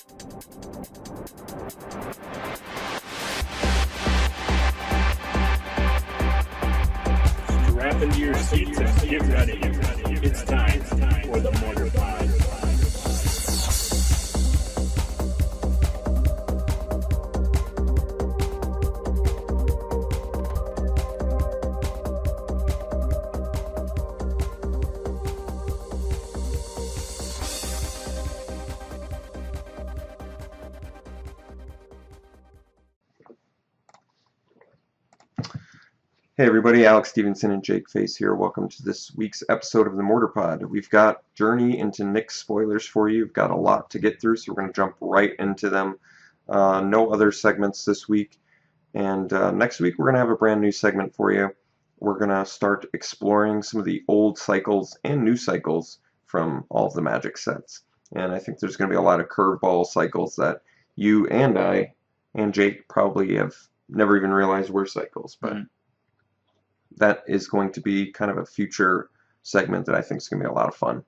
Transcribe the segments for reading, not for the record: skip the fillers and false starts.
Strap into your seats and get ready. It's time for the Mortarpod. Hey everybody, Alex Stephenson and Jake Faas here. Welcome to this week's episode of the Mortarpod. We've got Journey into Nick's spoilers for you. We've got a lot to get through, so we're going to jump right into them. No other segments this week. And next week we're going to have a brand new segment for you. We're going to start exploring some of the old cycles and new cycles from all of the Magic sets. And I think there's going to be a lot of curveball cycles that you and I and Jake probably have never even realized were cycles, but that is going to be kind of a future segment that I think is going to be a lot of fun.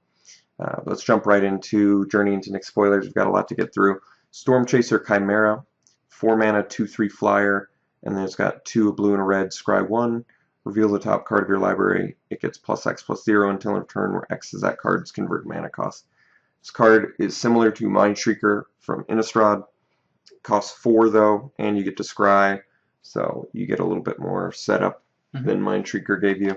Let's jump right into Journey into Nick's spoilers. We've got a lot to get through. Storm Chaser Chimera, 4 mana, 2/3 flyer, and then it's got 2 blue and a red, scry 1. Reveal the top card of your library. It gets +X/+0 until end of turn, where X is that card's convert mana cost. This card is similar to Mindshrieker from Innistrad. Costs 4 though, and you get to scry, so you get a little bit more setup than Mindshrieker gave you.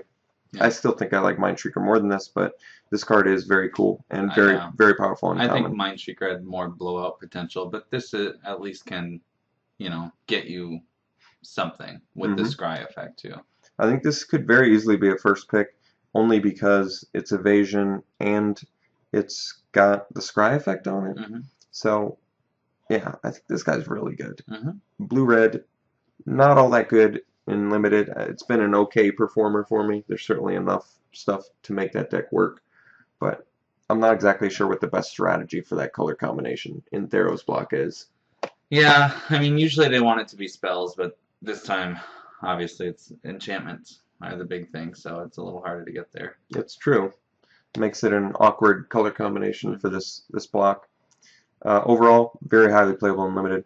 Yeah. I still think I like Mindshrieker more than this, but this card is very cool and very powerful. I think Mindshrieker had more blowout potential, but this at least can, get you something with the scry effect too. I think this could very easily be a first pick, only because it's evasion and it's got the scry effect on it. So, yeah, I think this guy's really good. Blue-red, not all that good in limited. It's been an okay performer for me. There's certainly enough stuff to make that deck work, but I'm not exactly sure what the best strategy for that color combination in Theros block is. Yeah, I mean, usually they want it to be spells, but this time, obviously, it's enchantments are the big thing, so it's a little harder to get there. It's true. Makes it an awkward color combination for this block. Overall, very highly playable in limited.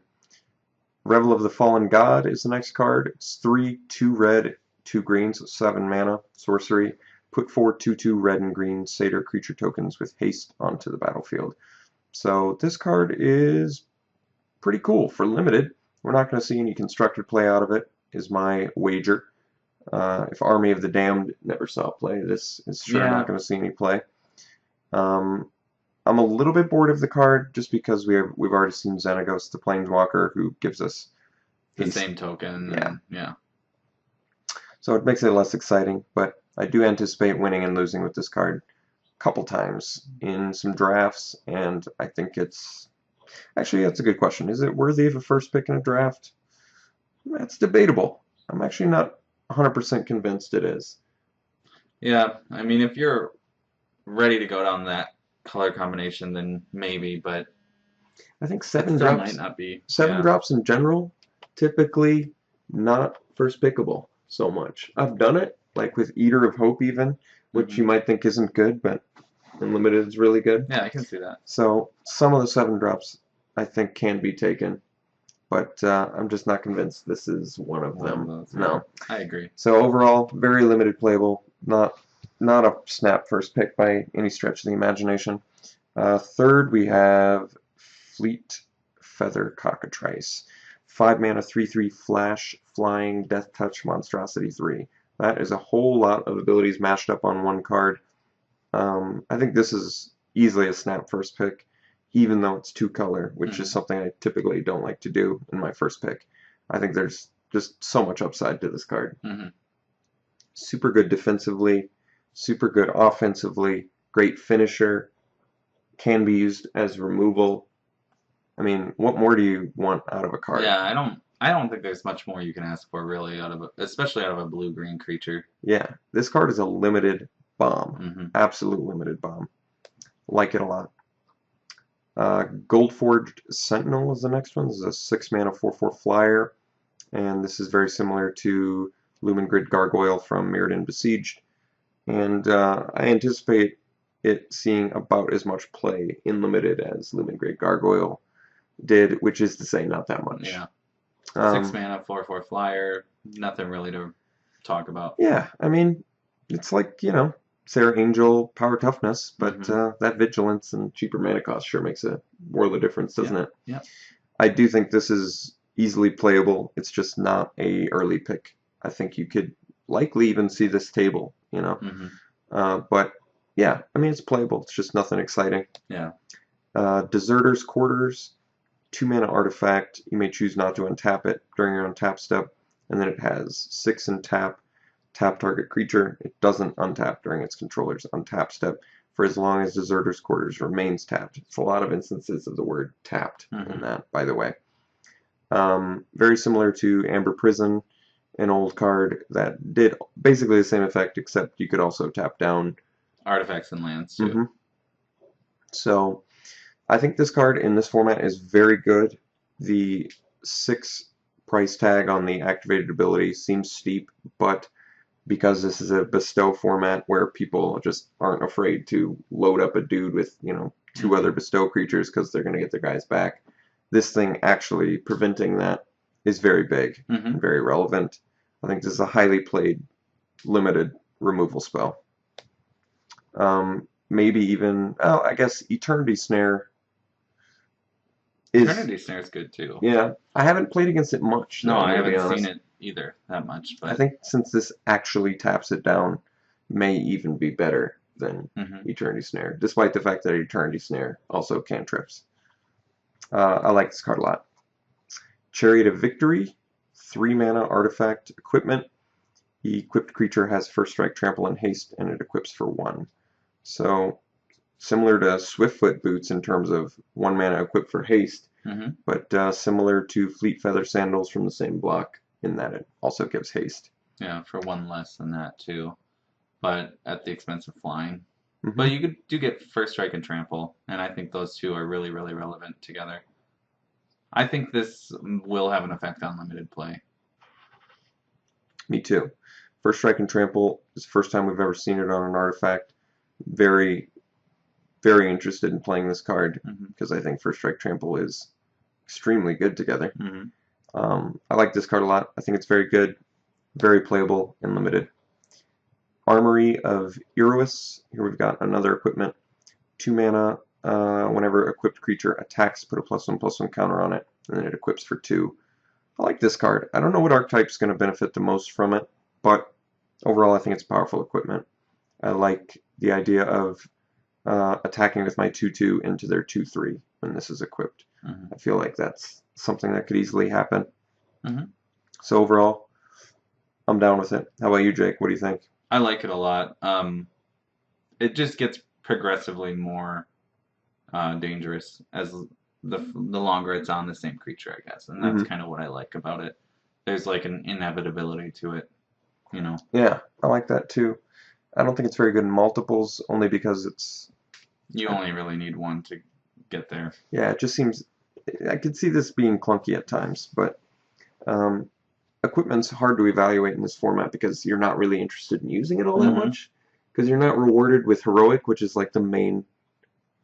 Revel of the Fallen God is the next card. It's 3, 2 red, 2 greens, 7 mana, sorcery. Put 4 2/2 red and green satyr creature tokens with haste onto the battlefield. So this card is pretty cool for limited. We're not going to see any constructed play out of it, is my wager. If Army of the Damned never saw play, this is sure not going to see any play. I'm a little bit bored of the card just because we've already seen Xenagos, the Planeswalker, who gives us the same token. Yeah. So it makes it less exciting, but I do anticipate winning and losing with this card a couple times in some drafts, and I think it's... Actually, that's a good question. Is it worthy of a first pick in a draft? That's debatable. I'm actually not 100% convinced it is. Yeah, I mean, if you're ready to go down that color combination, then maybe, but I think 7 drops might not be. 7 drops in general, typically not first pickable so much. I've done it, like with Eater of Hope even, which you might think isn't good, but in limited is really good. Yeah, I can see that. So some of the 7 drops I think can be taken, but I'm just not convinced this is one of them. No, I agree. So overall, very limited playable, not a snap first pick by any stretch of the imagination. Third, we have Fleet Feather Cockatrice. 5 mana, 3/3 flash, flying, death touch, monstrosity 3. That is a whole lot of abilities mashed up on one card. I think this is easily a snap first pick, even though it's 2 color, which is something I typically don't like to do in my first pick. I think there's just so much upside to this card. Super good defensively, super good offensively, great finisher, can be used as removal. I mean, what more do you want out of a card? Yeah, I don't think there's much more you can ask for really especially out of a blue-green creature. Yeah, this card is a limited bomb. Absolute limited bomb. Like it a lot. Goldforged Sentinel is the next one. This is a 6 mana 4/4 flyer, and this is very similar to Lumen Grid Gargoyle from Mirrodin Besieged. And I anticipate it seeing about as much play in limited as Lumen Grid Gargoyle. did, which is to say not that much. Yeah. Um, 6 mana, 4/4 flyer. Nothing really to talk about. yeah, I mean, it's like, Sarah Angel power toughness, but that vigilance and cheaper mana cost sure makes a world of difference, doesn't it? Yeah. I do think this is easily playable. It's just not a early pick. I think you could likely even see this table, but yeah, I mean, it's playable. It's just nothing exciting. Yeah. Deserter's Quarters, 2 mana artifact. You may choose not to untap it during your untap step, and then it has 6 in tap target creature. It doesn't untap during its controller's untap step for as long as Deserter's Quarters remains tapped. It's a lot of instances of the word tapped in that, by the way. Very similar to Amber Prison, an old card that did basically the same effect, except you could also tap down artifacts and lands too. So I think this card in this format is very good. The 6 price tag on the activated ability seems steep, but because this is a bestow format where people just aren't afraid to load up a dude with, 2 other bestow creatures because they're going to get their guys back, this thing actually preventing that is very big and very relevant. I think this is a highly played limited removal spell. Maybe even, I guess Eternity Snare is... Eternity Snare is good too. Yeah, I haven't played against it much. No, though, I to be haven't honest. seen it either that much. But I think since this actually taps it down, may even be better than Eternity Snare, despite the fact that Eternity Snare also cantrips. I like this card a lot. Chariot of Victory, 3 mana artifact equipment. The equipped creature has first strike, trample, and haste, and it equips for 1. So similar to Swiftfoot Boots in terms of 1 mana equipped for haste, but similar to Fleet Feather Sandals from the same block in that it also gives haste. Yeah, for 1 less than that too, but at the expense of flying. But you do get first strike and trample, and I think those two are really, really relevant together. I think this will have an effect on limited play. Me too. First strike and trample is the first time we've ever seen it on an artifact. Very, very interested in playing this card because I think first strike trample is extremely good together. I like this card a lot. I think it's very good, very playable and limited. Armory of Iroas. Here we've got another equipment. 2 mana. Whenever equipped creature attacks, put a +1/+1 counter on it, and then it equips for 2. I like this card. I don't know what archetype is going to benefit the most from it, but overall I think it's powerful equipment. I like the idea of attacking with my 2/2 into their 2/3 when this is equipped. I feel like that's something that could easily happen. So overall, I'm down with it. How about you, Jake? What do you think? I like it a lot. It just gets progressively more dangerous as the longer it's on the same creature, I guess, and that's kind of what I like about it. There's like an inevitability to it, Yeah, I like that too. I don't think it's very good in multiples, only because it's... You only really need 1 to get there. Yeah, it just seems... I could see this being clunky at times, but equipment's hard to evaluate in this format because you're not really interested in using it all that much, because you're not rewarded with heroic, which is like the main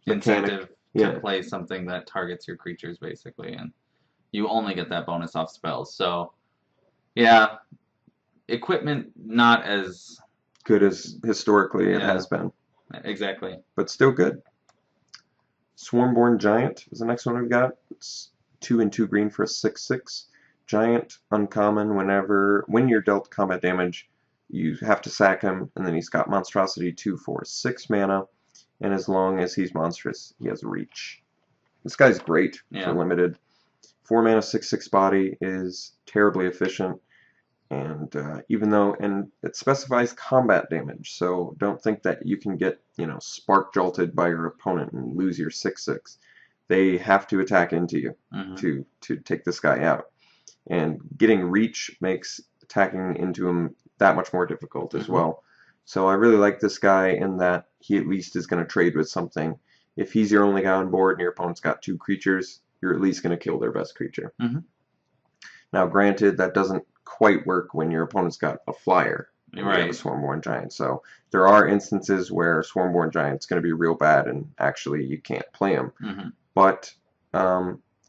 incentive to play something that targets your creatures, basically, and you only get that bonus off spells. So, yeah, equipment not as good as historically it has been. Exactly. But still good. Swarmborn Giant is the next one we've got. It's 2 and 2 green for a 6/6. Giant, uncommon. When you're dealt combat damage, you have to sack him, and then he's got Monstrosity 2 for 6 mana, and as long as he's monstrous, he has reach. This guy's great for limited. 4 mana 6/6 body is terribly efficient, and it specifies combat damage, so don't think that you can get spark jolted by your opponent and lose your 6/6. They have to attack into you to take this guy out. And getting reach makes attacking into him that much more difficult as well. So I really like this guy in that he at least is going to trade with something. If he's your only guy on board and your opponent's got 2 creatures, you're at least going to kill their best creature. Now, granted, that doesn't quite work when your opponent's got a flyer. You have a Swarmborn Giant. So there are instances where Swarmborn Giant's going to be real bad and actually you can't play him. But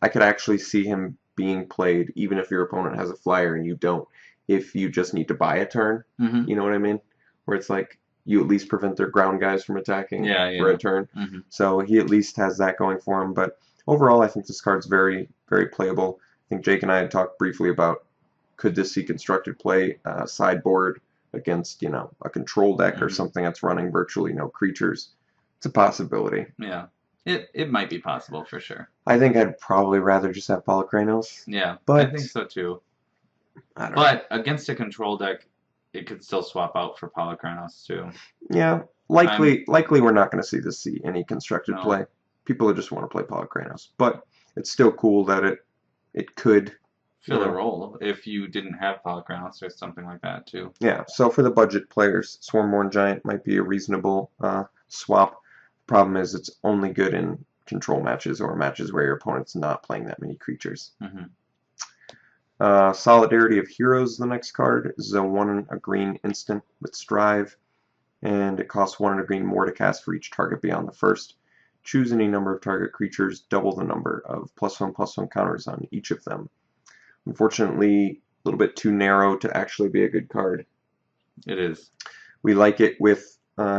I could actually see him being played even if your opponent has a flyer and you don't, if you just need to buy a turn. Mm-hmm. You know what I mean? Where it's like you at least prevent their ground guys from attacking for a turn. Mm-hmm. So he at least has that going for him. But overall, I think this card's very, very playable. I think Jake and I had talked briefly about could this see constructed play sideboard against, a control deck or something that's running virtually no creatures. It's a possibility. Yeah. It might be possible for sure. I think I'd probably rather just have Polykranos. Yeah, but I think so too. I don't know. But against a control deck, it could still swap out for Polykranos too. Yeah, likely we're not going to see any constructed No. play. People just want to play Polykranos, but it's still cool that it could Fill a role if you didn't have Polykranos or something like that too. Yeah, so for the budget players, Swarmborn Giant might be a reasonable swap. Problem is, it's only good in control matches or matches where your opponent's not playing that many creatures. Solidarity of Heroes, the next card, is a 1 green instant with Strive, and it costs 1 green more to cast for each target beyond the first. Choose any number of target creatures, double the number of +1/+1 counters on each of them. Unfortunately, a little bit too narrow to actually be a good card. It is. We like it with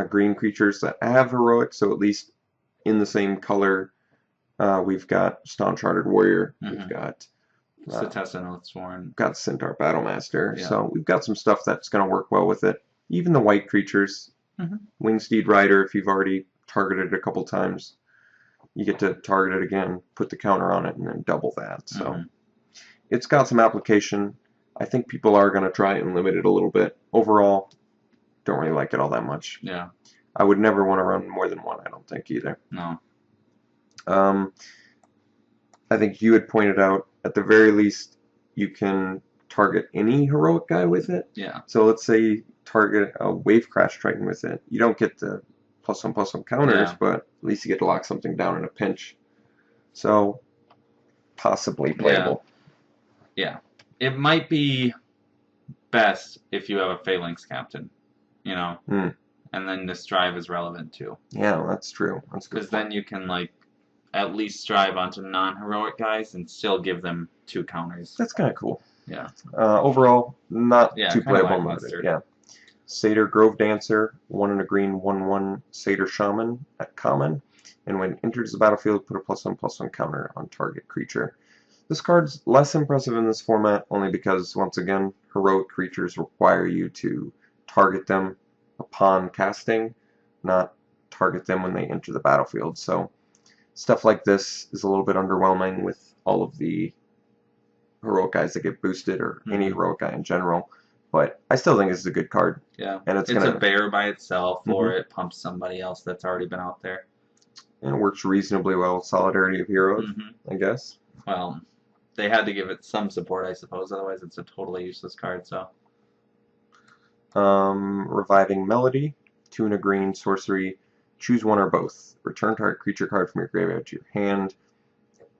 green creatures that have heroic, so at least in the same color, we've got Staunch Hearted Warrior, we've got Setessan Oathsworn, got Centaur Battlemaster, Yeah. so we've got some stuff that's going to work well with it. Even the white creatures, Wingsteed Rider, if you've already targeted it a couple times, you get to target it again, put the counter on it, and then double that. So it's got some application. I think people are going to try and limit it a little bit. Overall, don't really like it all that much. Yeah. I would never want to run more than one, I don't think, either. No. I think you had pointed out, at the very least, you can target any heroic guy with it. Yeah. So let's say you target a Wave Crash Triton with it. You don't get the +1/+1 counters, Yeah. but at least you get to lock something down in a pinch. So, possibly playable. Yeah. It might be best if you have a Phalanx Captain, and then the Strive is relevant too. Yeah, that's true. That's good. Because then you can at least strive onto non-heroic guys and still give them 2 counters. That's kind of cool. Yeah. Overall, not Yeah, too kinda playable. lackluster. Yeah. Satyr Grove Dancer, 1 green, 1/1 Satyr Shaman at common, and when enters the battlefield, put a +1/+1 counter on target creature. This card's less impressive in this format only because, once again, heroic creatures require you to target them upon casting, not target them when they enter the battlefield. So stuff like this is a little bit underwhelming with all of the heroic guys that get boosted, or any heroic guy in general. But I still think it's a good card. Yeah. And it's a bear by itself, or it pumps somebody else that's already been out there. And it works reasonably well with Solidarity of Heroes, I guess. Well, they had to give it some support, I suppose. Otherwise, it's a totally useless card. So. Reviving Melody, 2 green, sorcery. Choose one or both. Return target creature card from your graveyard to your hand,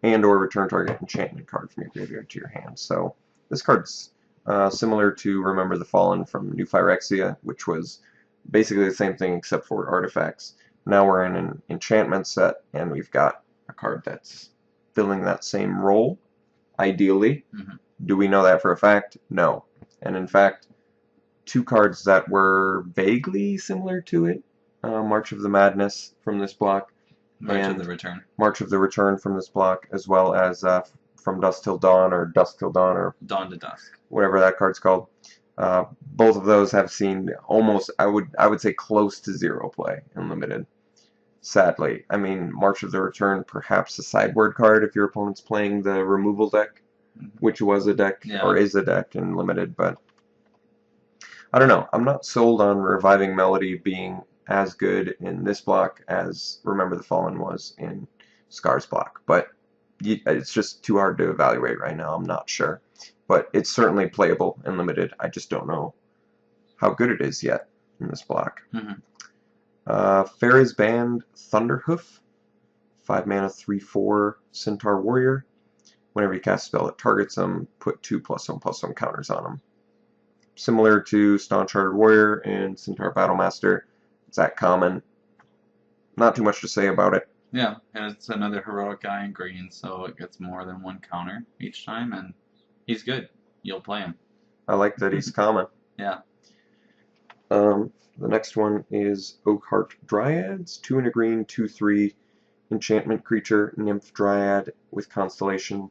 and/or return target enchantment card from your graveyard to your hand. So this card's similar to Remember the Fallen from New Phyrexia, which was basically the same thing except for artifacts. Now we're in an enchantment set, and we've got a card that's filling that same role, ideally. Do we know that for a fact? No. And in fact, 2 cards that were vaguely similar to it, March of the Madness from this block, March of the Return. March of the Return from this block, as well as From Dusk Till Dawn, or Dusk Till Dawn, or Dawn to Dusk, whatever that card's called. Both of those have seen almost, I would say, close to 0 play in Limited. Sadly, I mean, March of the Return, perhaps a sideboard card if your opponent's playing the removal deck, which was a deck, or is a deck in Limited, but I don't know. I'm not sold on Reviving Melody being as good in this block as Remember the Fallen was in Scar's block, but it's just too hard to evaluate right now. I'm not sure, but it's certainly playable and Limited. I just don't know how good it is yet in this block. Pharaoh's Band, Thunderhoof, 5 mana, 3/4 Centaur Warrior. Whenever you cast a spell that targets them, put 2 +1/+1 counters on them. Similar to Staunch Hearted Warrior and Centaur Battlemaster, it's at common. Not too much to say about it. Yeah, and it's another heroic guy in green, so it gets more than one counter each time, and he's good. You'll play him. I like that he's common. Yeah. The next one is Oakheart Dryads, 2 and a green, 2/3 enchantment creature, nymph dryad with constellation.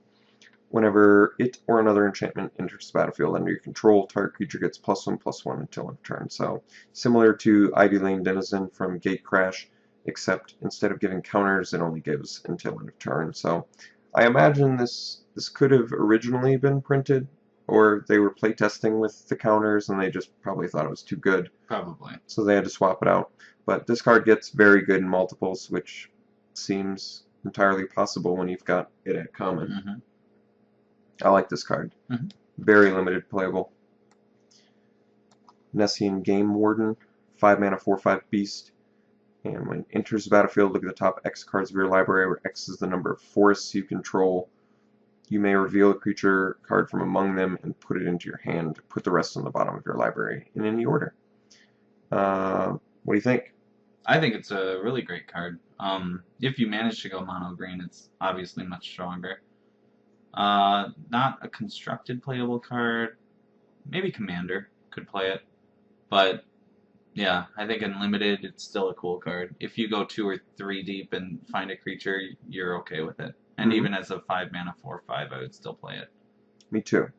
Whenever it or another enchantment enters the battlefield under your control, target creature gets +1/+1 until end of turn. So similar to Ivy Lane Denizen from Gate Crash, except instead of giving counters, it only gives until end of turn. So I imagine this could have originally been printed, or they were playtesting with the counters and they just probably thought it was too good, Probably. so they had to swap it out. But this card gets very good in multiples, which seems entirely possible when you've got it at common. Mm-hmm. I like this card. Mm-hmm. Very limited playable. Nessian Game Warden, 5 mana, 4/5 beast. And when it enters the battlefield, look at the top X cards of your library, where X is the number of forests you control. You may reveal a creature card from among them and put it into your hand. Put the rest on the bottom of your library in any order. What do you think? I think it's a really great card. If you manage to go mono green, it's obviously much stronger. Not a constructed playable card. Maybe Commander could play it, but yeah, I think in limited it's still a cool card. If you go 2 or 3 deep and find a creature, you're okay with it. And even as a 5 mana 4/5, I would still play it. Me too.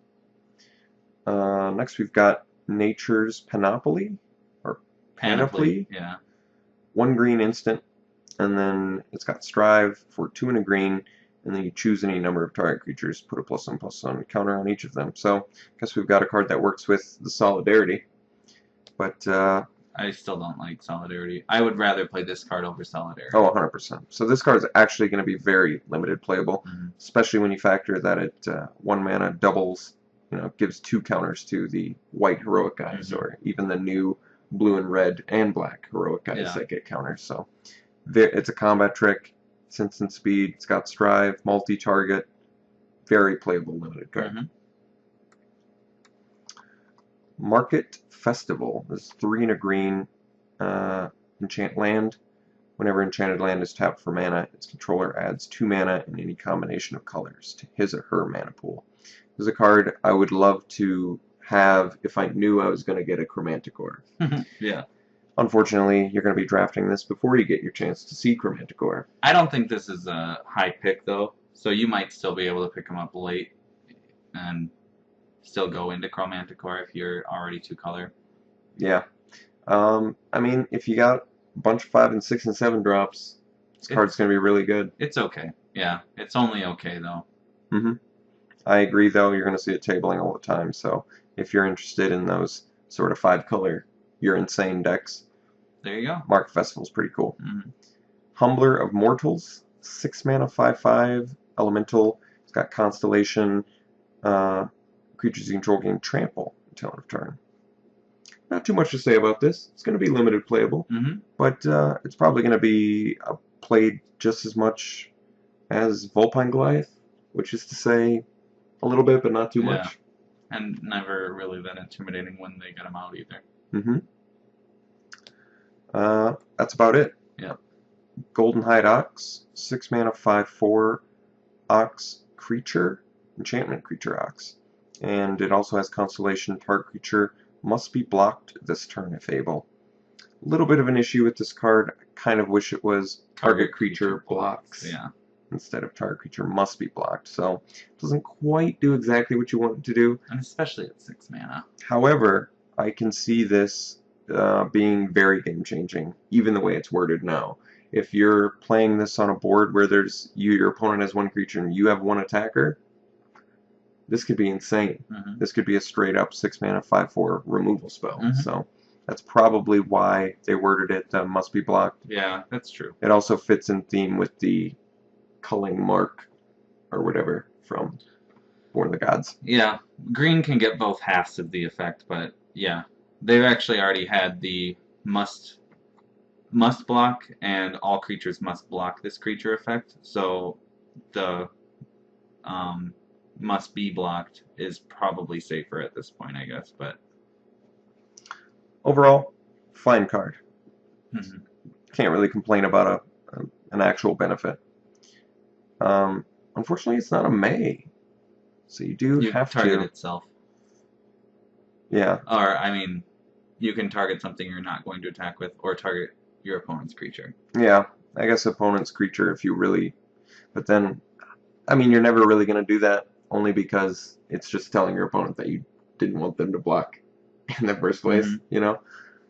Next we've got Nature's Panoply, or Panoply. Yeah. 1 green instant, and then it's got Strive for 2 and a green, and then you choose any number of target creatures, put a +1/+1 counter on each of them. So I guess we've got a card that works with the Solidarity, but I still don't like Solidarity. I would rather play this card over Solidarity. oh, 100%. So this card is actually going to be very limited playable, especially when you factor that it 1 mana doubles, gives 2 counters to the white heroic guys, or even the new blue and red and black heroic guys that get counters. So it's a combat trick. It's instant speed. It's got Strive, multi-target, very playable limited card. Market Festival is 3 and a green enchant land. Whenever enchanted land is tapped for mana, its controller adds 2 mana in any combination of colors to his or her mana pool. This is a card I would love to have if I knew I was going to get a Chromanticore. Yeah. Unfortunately, you're going to be drafting this before you get your chance to see Chromanticore. I don't think this is a high pick, though, so you might still be able to pick them up late and still go into Chromanticore if you're already 2-color. Yeah. I mean, if you got a bunch of 5 and 6 and 7 drops, this card's going to be really good. It's okay. Yeah, it's only okay, though. I agree, though. You're going to see it tabling all the time, so if you're interested in those sort of 5-color, you're insane decks, there you go. Market Festival's pretty cool. Humbler of Mortals, 6 mana, 5/5 elemental. It's got Constellation. Creatures you control gain trample until end of turn. Not too much to say about this. It's going to be limited playable, but it's probably going to be played just as much as Vulpine Goliath, which is to say a little bit, but not too much. And never really that intimidating when they get them out either. That's about it. Yeah. Goldenhide Ox, 6 mana, 5/4 Ox creature, enchantment creature Ox. And it also has Constellation. Target creature must be blocked this turn if able. A little bit of an issue with this card. I kind of wish it was target creature blocks instead of target creature must be blocked. So it doesn't quite do exactly what you want it to do. And especially at 6 mana. However, I can see this being very game-changing, even the way it's worded now. If you're playing this on a board where your opponent has 1 creature and you have 1 attacker, this could be insane. This could be a straight-up 6 mana, 5/4 removal spell. So that's probably why they worded it must be blocked. Yeah, that's true. It also fits in theme with the culling mark or whatever from Born of the Gods. Yeah, green can get both halves of the effect, but yeah, they've actually already had the must block and all creatures must block this creature effect, so the must be blocked is probably safer at this point, I guess. But overall, fine card. Can't really complain about a an actual benefit. Unfortunately, it's not a May, so you do You have target to. itself. Yeah, Or, I mean, you can target something you're not going to attack with, or target your opponent's creature. yeah. I guess opponent's creature if you really, but then, I mean, you're never really going to do that only because it's just telling your opponent that you didn't want them to block in the first place, Mm-hmm. you know?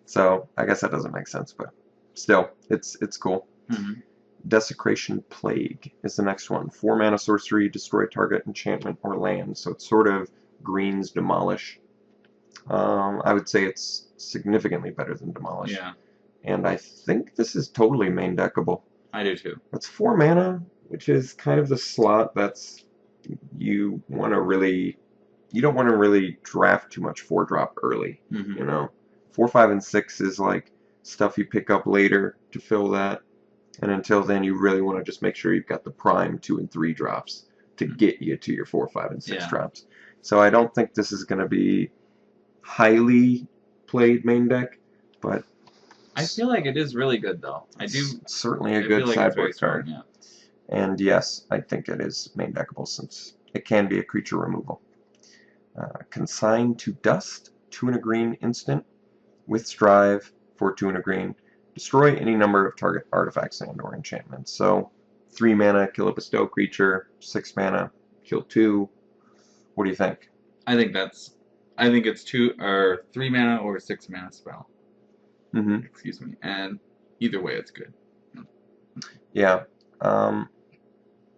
So I guess that doesn't make sense, but still, it's cool. Mm-hmm. Desecration Plague is the next one. 4 mana sorcery, destroy target enchantment or land. So it's sort of Green's Demolish. I would say it's significantly better than Demolish. Yeah, And I think this is totally main deckable. I do too. It's 4 mana, which is kind of the slot that's you want to really you don't want to really draft too much 4-drop early. Mm-hmm. You know, 4, 5, and 6 is like stuff you pick up later to fill that. And until then, you really want to just make sure you've got the prime 2 and 3 drops to get you to your 4, 5, and 6 Yeah. drops. So I don't think this is going to be highly played main deck, but I feel like it is really good, though. I do. it's certainly a I good feel like it's very sideboard strong, card. yeah. And yes, I think it is main deckable since it can be a creature removal. Consign to Dust, 2 and a green instant, with Strive for 2 and a green. Destroy any number of target artifacts and or enchantments. So 3 mana, kill a bestow creature, 6 mana, kill 2. What do you think? I think it's 2 or 3 mana or 6 mana spell. Mm-hmm. Excuse me. And either way, it's good. Yeah.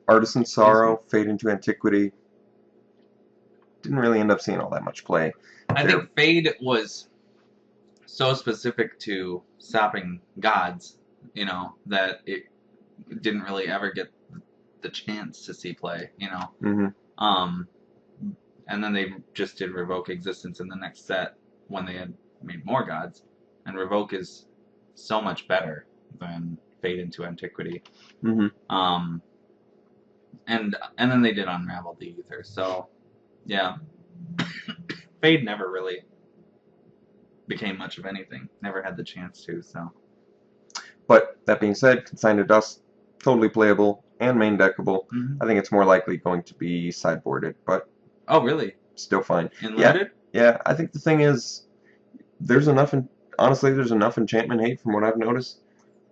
Artisan Sorrow, Fade into Antiquity. Didn't really end up seeing all that much play. I think Fade was so specific to stopping gods, you know, that it didn't really ever get the chance to see play, you know. Mm-hmm. And then they just did Revoke Existence in the next set when they had made more gods, and Revoke is so much better than Fade into Antiquity. Mm-hmm. And then they did Unravel the Ether, so yeah. Fade never really became much of anything. Never had the chance to, so. But that being said, Consign to Dust, totally playable and main deckable. Mm-hmm. I think it's more likely going to be sideboarded, but Oh, really? still fine. In limited? Yeah, I think the thing is, honestly, there's enough enchantment hate from what I've noticed.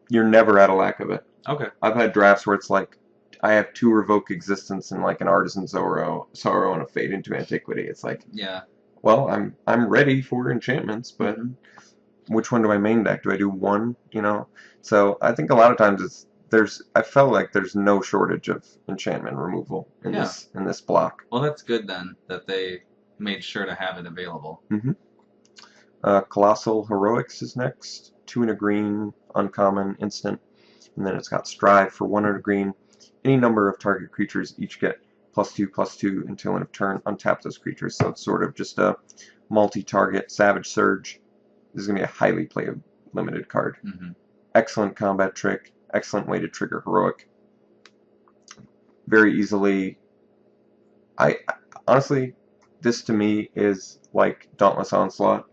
You're never at a lack of it. Okay. I've had drafts where it's like, I have 2 Revoke Existence and like an Artisan Sorrow and a Fade into Antiquity. It's like, Yeah. well, I'm ready for enchantments, but which one do I main deck? Do I do one? You know, so I think a lot of times I felt like there's no shortage of enchantment removal in this block. Well, that's good then that they made sure to have it available. Mm-hmm. Colossal Heroics is next. 2 and a green, uncommon, instant, and then it's got Strive for 1 and a green. Any number of target creatures each get +2/+2 until end of turn. Untap those creatures. So it's sort of just a multi-target Savage Surge. This is going to be a highly played limited card. Mm-hmm. Excellent combat trick. Excellent way to trigger Heroic. Very easily. Honestly, this to me is like Dauntless Onslaught.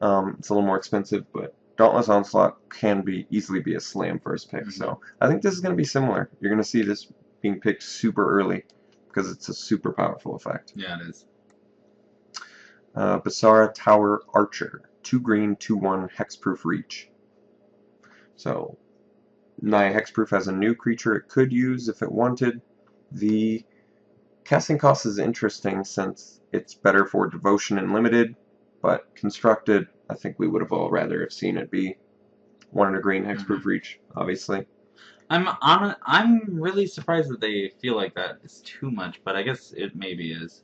It's a little more expensive, but Dauntless Onslaught can easily be a slam first pick. Mm-hmm. So I think this is going to be similar. You're going to see this being picked super early because it's a super powerful effect. Yeah, it is. Basara Tower Archer. 2 green, 2/1, hexproof reach. So Naya Hexproof has a new creature it could use if it wanted. The casting cost is interesting since it's better for devotion and limited, but constructed, I think we would have all rather have seen it be 1 and a green hexproof reach, obviously. I'm really surprised that they feel like that is too much, but I guess it maybe is.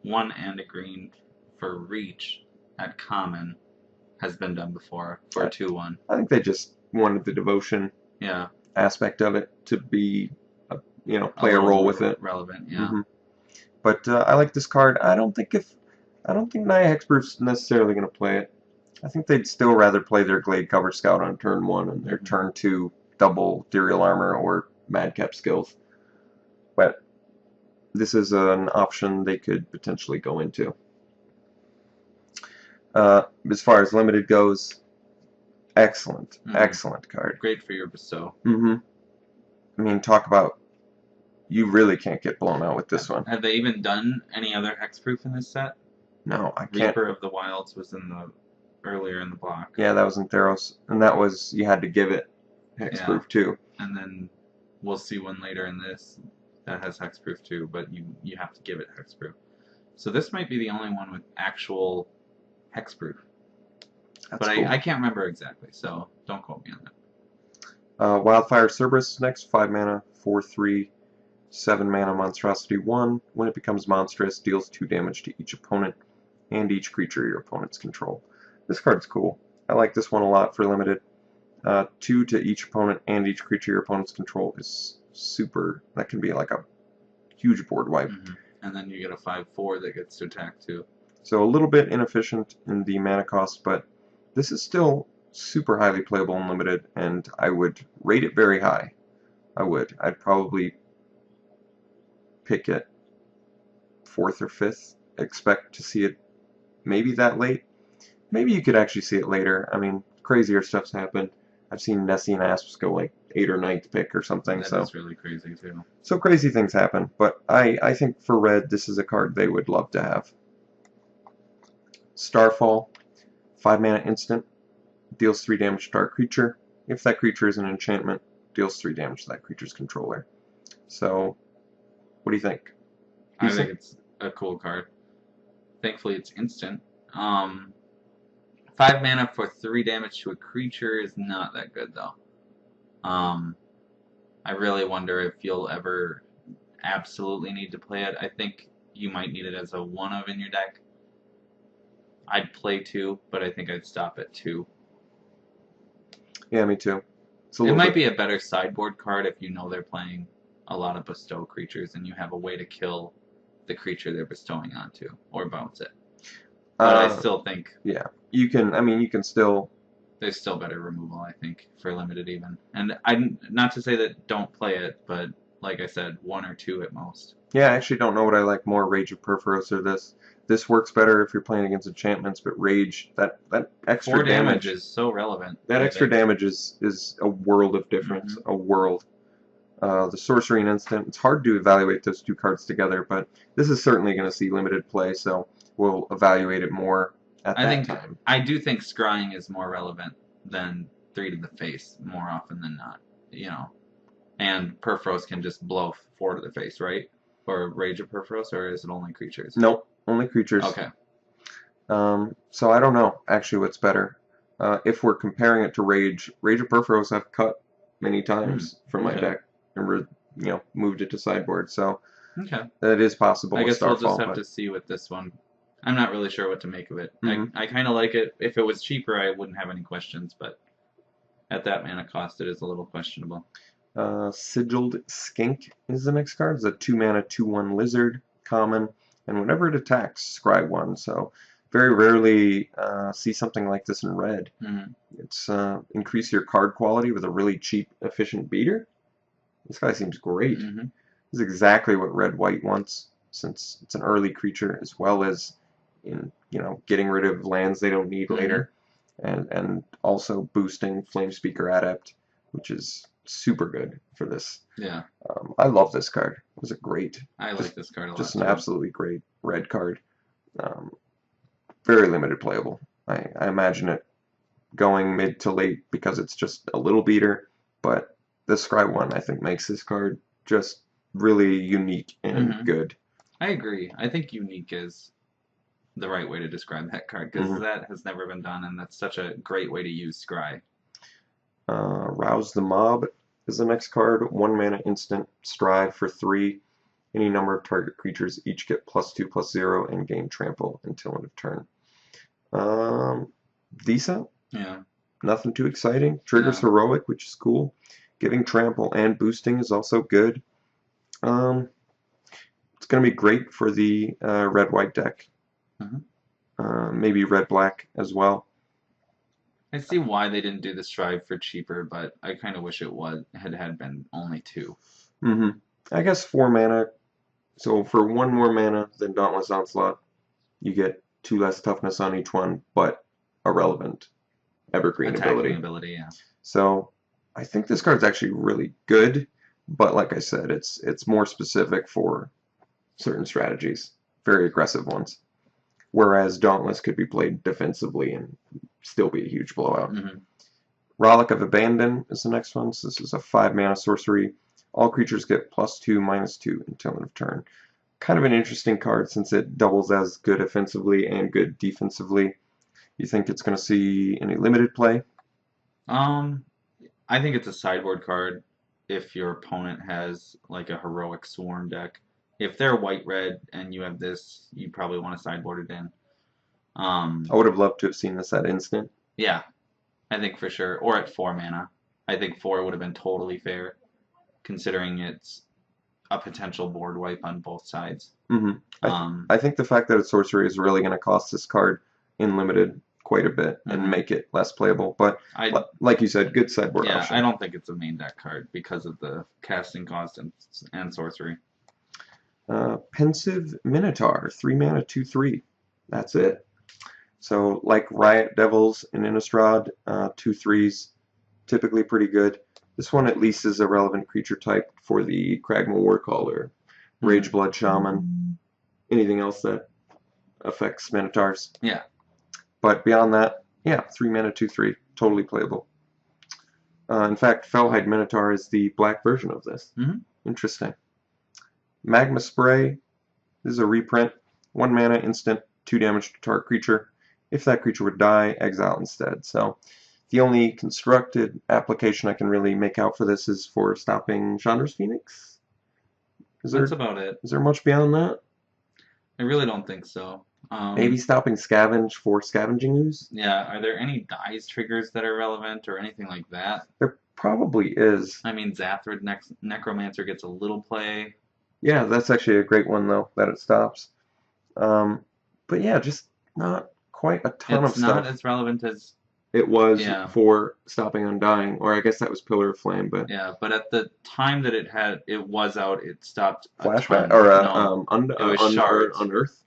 1 and a green for reach at common has been done before for 2/1. I think they just wanted the devotion aspect of it to be, play a role with it. Relevant, yeah. Mm-hmm. But I like this card. I don't think Naya Hexproof's necessarily going to play it. I think they'd still rather play their Glade Cover Scout on turn 1 and their turn 2 double Ethereal Armor or Madcap skills. But this is an option they could potentially go into. As far as limited goes, excellent card. Great for your bestow. Mm-hmm. I mean, talk about, you really can't get blown out with this one. Have they even done any other hexproof in this set? No, I can't. Reaper of the Wilds was earlier in the block. Yeah, that was in Theros, and that was, you had to give it hexproof too. And then we'll see one later in this that has hexproof too, but you have to give it hexproof. So this might be the only one with actual hexproof. That's But cool. I can't remember exactly, so don't quote me on that. Wildfire Cerberus is next, 5 mana, 4/3, 7 mana, monstrosity 1. When it becomes monstrous, deals 2 damage to each opponent and each creature your opponents control. This card's cool. I like this one a lot for limited. 2 to each opponent and each creature your opponents control is super. That can be like a huge board wipe. And then you get a 5/4 that gets to attack too. So a little bit inefficient in the mana cost, but this is still super highly playable and limited, and I would rate it very high. I would. I'd probably pick it 4th or 5th. Expect to see it maybe that late. Maybe you could actually see it later. I mean, crazier stuff's happened. I've seen Nessie and Asps go like 8th or 9th pick or something. That's really crazy too. So crazy things happen, but I think for red, this is a card they would love to have. Starfall, 5 mana instant, deals 3 damage to target creature. If that creature is an enchantment, deals 3 damage to that creature's controller. So, what do you think? I think it's a cool card. Thankfully, it's instant. 5 mana for 3 damage to a creature is not that good, though. I really wonder if you'll ever absolutely need to play it. I think you might need it as a 1-of in your deck. I'd play 2, but I think I'd stop at 2. Yeah, me too. It might be a better sideboard card if you know they're playing a lot of bestow creatures and you have a way to kill the creature they're bestowing onto, or bounce it. But I still think... Yeah, you can, I mean, you can still... There's still better removal, I think, for limited even. And not to say that don't play it, but like I said, 1 or 2 at most. Yeah, I actually don't know what I like more, Rage of Perforos or this. This works better if you're playing against enchantments, but Rage, that extra 4 damage is so relevant. That extra damage is a world of difference, a world. The Sorcery and Instant, it's hard to evaluate those 2 cards together, but this is certainly going to see limited play, so we'll evaluate it more at that time. I do think scrying is more relevant than 3 to the face more often than not, you know. And Perforos can just blow 4 to the face, right? Or Rage of Perforos, or is it only creatures? Nope, only creatures. Okay. So I don't know actually what's better. If we're comparing it to Rage of Perforos I've cut many times from my deck and moved it to sideboard. So that is possible. I with guess we'll Starfall, just have to see with this one. I'm not really sure what to make of it. I kind of like it. If it was cheaper, I wouldn't have any questions, but at that mana cost, it is a little questionable. Sigiled Skink is the next card. It's a 2 mana 2/1 lizard, common, and whenever it attacks, scry 1. So very rarely see something like this in red. It's increase your card quality with a really cheap, efficient beater. This guy seems great. This is exactly what red-white wants, since it's an early creature, as well as in getting rid of lands they don't need later, and also boosting Flamespeaker Adept, which is super good for this. Yeah. I love this card. It was a great. I like this card a lot. Just an absolutely great red card. Very limited playable. I imagine it going mid to late because it's just a little beater, but the Scry 1 I think makes this card just really unique and good. I agree. I think unique is the right way to describe that card, because that has never been done, and that's such a great way to use Scry. Rouse the Mob is the next card. 1 mana instant, strive for 3. Any number of target creatures each get +2/+0 and gain trample until end of turn. Decent. Yeah. Nothing too exciting. Triggers heroic, which is cool. Giving trample and boosting is also good. It's going to be great for the red-white deck. Maybe red-black as well. I see why they didn't do the strive for cheaper, but I kind of wish it had been only 2. I guess 4 mana. So for 1 more mana than Dauntless Onslaught, you get 2 less toughness on each one, but a relevant evergreen ability. Yeah. So I think this card's actually really good. but like I said, it's more specific for certain strategies, very aggressive ones. Whereas Dauntless could be played defensively and still be a huge blowout. Mm-hmm. Relic of Abandon is the next one. So this is a 5-mana sorcery. All creatures get +2/-2 until end of turn. Kind of an interesting card since it doubles as good offensively and good defensively. You think it's going to see any limited play? I think it's a sideboard card if your opponent has like a heroic swarm deck. If they're white-red and you have this, you probably want to sideboard it in. I would have loved to have seen this at instant. Yeah, I think for sure. Or at 4 mana. I think 4 would have been totally fair, considering it's a potential board wipe on both sides. I think the fact that it's sorcery is really going to cost this card in limited quite a bit and make it less playable. But like you said, good sideboard option. I don't think it's a main deck card because of the casting cost and sorcery. Pensive Minotaur, 3-mana, 2/3. That's it. So like Riot Devils and Innistrad, 2/3s, typically pretty good. This one at least is a relevant creature type for the Kragma Warcaller, Rage Blood Shaman, anything else that affects Minotaurs. Yeah. But beyond that, yeah, 3-mana, 2/3, totally playable. In fact, Fellhide Minotaur is the black version of this. Interesting. Magma Spray, this is a reprint. 1 mana, instant, 2 damage to target creature. If that creature would die, exile instead. So the only constructed application I can really make out for this is for stopping Chandra's Phoenix. That's about it. Is there much beyond that? I really don't think so. Maybe stopping Scavenge for scavenging use? Yeah, are there any dice triggers that are relevant or anything like that? There probably is. I mean, Zathrid Necromancer gets a little play. Yeah, that's actually a great one, though, that it stops. But yeah, just not quite a ton of stuff. It's not as relevant as it was for stopping Undying, or I guess that was Pillar of Flame, but yeah, but at the time that it was out, it stopped Flashback Unearth.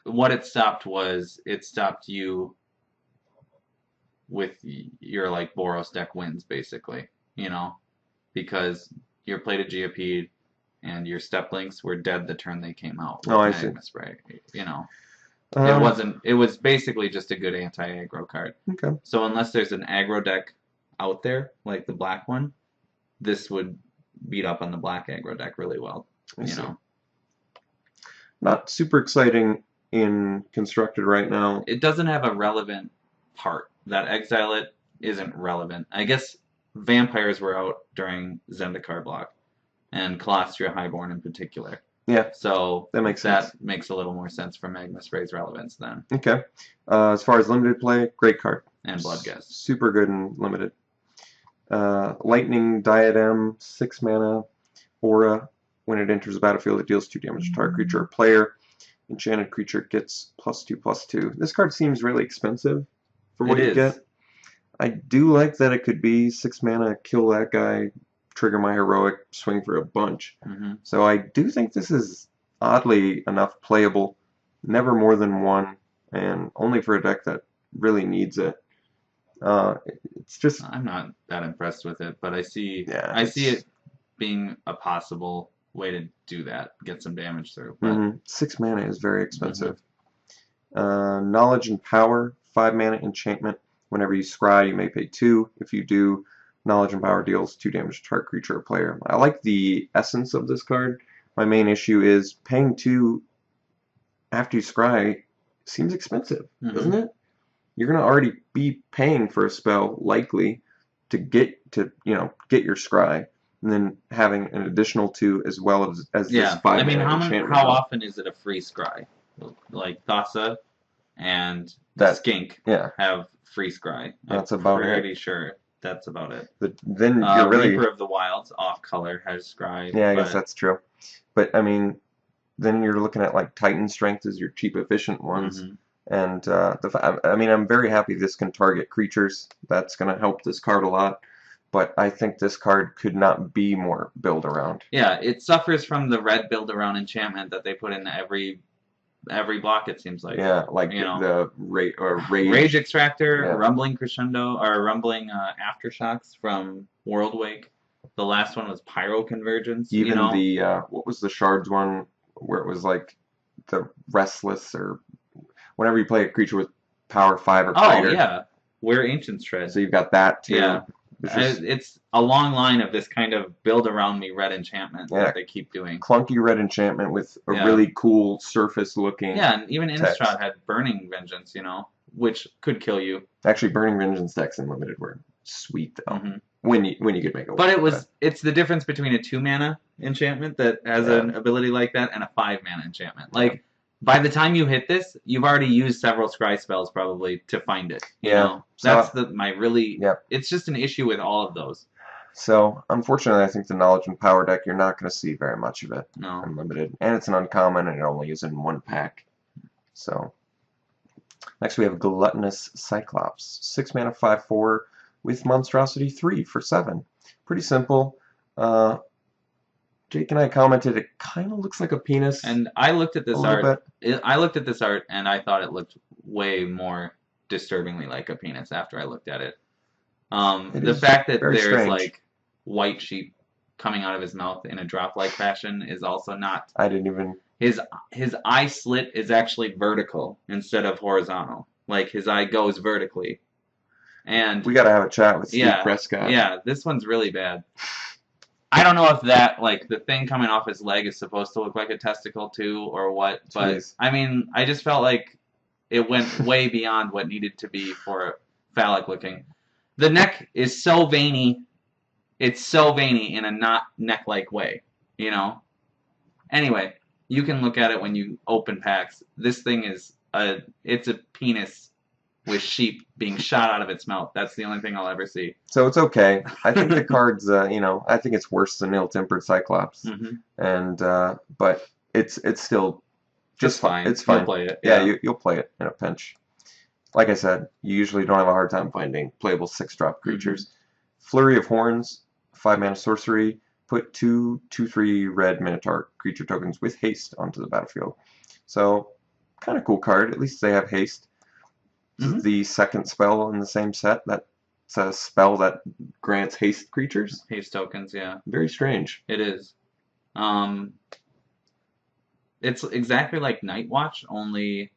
What it stopped was it stopped you with your like Boros deck wins basically, because your played a Geopede and your step links were dead the turn they came out. Oh, I see. Spray, it was basically just a good anti-aggro card. Okay. So unless there's an aggro deck out there, like the black one, this would beat up on the black aggro deck really well. Not super exciting in constructed right now. It doesn't have a relevant part. That exile it isn't relevant. I guess vampires were out during Zendikar block, and Colostria Highborn in particular. Yeah. So that makes sense. That makes a little more sense for Magma Spray's relevance then. Okay. As far as limited play, great card. And Bloodghast. Super good and limited. Lightning Diadem, 6 mana, aura. When it enters the battlefield, it deals 2 damage to target creature or player. Enchanted creature gets +2/+2. This card seems really expensive for what you get. I do like that it could be 6 mana, kill that guy, trigger my heroic, swing for a bunch. So I do think this is oddly enough playable. Never more than 1, and only for a deck that really needs it. It's just I'm not that impressed with it, but I see it being a possible way to do that, get some damage through. But 6 mana is very expensive. Knowledge and Power, 5 mana enchantment. Whenever you scry, you may pay 2. If you do, Knowledge and Power deals 2 damage to target creature or player. I like the essence of this card. My main issue is paying 2 after you scry seems expensive, doesn't it? You're going to already be paying for a spell, likely, to get your scry, and then having an additional 2 as well as this 5 I mean, mana how often is it a free scry? Like Thassa and Skink have free scry. That's about it. I'm pretty sure that's about it. But then you're really Reaper of the Wilds off color has scry. Yeah, I guess that's true. But I mean, then you're looking at like Titan Strength as your cheap, efficient ones. And I'm very happy this can target creatures. That's going to help this card a lot. But I think this card could not be more build around. Yeah, it suffers from the red build around enchantment that they put in every block. It seems like. Yeah, like the Rage Extractor, Rumbling Crescendo, or Rumbling Aftershocks from World Wake. The last one was Pyro Convergence. Even the what was the shards one where it was like the Restless, or whenever you play a creature with power 5 or greater. Oh yeah, Where Ancients Tread. So you've got that too. Yeah. It's It's a long line of this kind of build around me red enchantment Yeah. that they keep doing. clunky red enchantment with a Yeah. really cool surface looking. Yeah, and even text. Innistrad had Burning Vengeance, which could kill you. Actually, Burning Vengeance decks in limited were sweet though. Mhm. When you could make it. But work, it's the difference between a 2-mana enchantment that has Yeah. an ability like that and a 5-mana enchantment. Like, by the time you hit this, you've already used several scry spells probably to find it. You know? So, That's it's just an issue with all of those. So, unfortunately, I think the Knowledge and Power deck, you're not going to see very much of it. No. Unlimited. And it's an uncommon, and it only is in one pack. So, next we have Gluttonous Cyclops. 6 mana, 5/4, with Monstrosity 3 for 7. Pretty simple. Jake and I commented it kind of looks like a penis. And I looked at this a little art. bit. I looked at this art, and I thought it looked way more disturbingly like a penis after I looked at it. The is fact that very there's strange. like white sheep coming out of his mouth in a drop-like fashion is also not. I didn't even. His eye slit is actually vertical instead of horizontal. Like his eye goes vertically. And We got to have a chat with Steve yeah, Prescott. yeah, this one's really bad. I don't know if that, like, the thing coming off his leg is supposed to look like a testicle too, or what, but, Jeez. I mean, I just felt like it went way beyond what needed to be for phallic looking. The neck is so veiny, it's so veiny in a not neck-like way, Anyway, you can look at it when you open packs. This thing it's a penis with sheep being shot out of its mouth. That's the only thing I'll ever see. So it's okay. I think the card's, I think it's worse than Ill-Tempered Cyclops. Mm-hmm. And but it's still just fine. It's fine. You'll play it. Yeah, you'll play it in a pinch. Like I said, you usually don't have a hard time finding playable 6-drop creatures. Flurry of Horns, 5 mana sorcery. Put 2/2/3 red Minotaur creature tokens with haste onto the battlefield. So kind of cool card. At least they have haste. This is the second spell in the same set. That's a spell that grants haste creatures. Haste tokens, yeah. Very strange. It is. It's exactly like Night Watch, only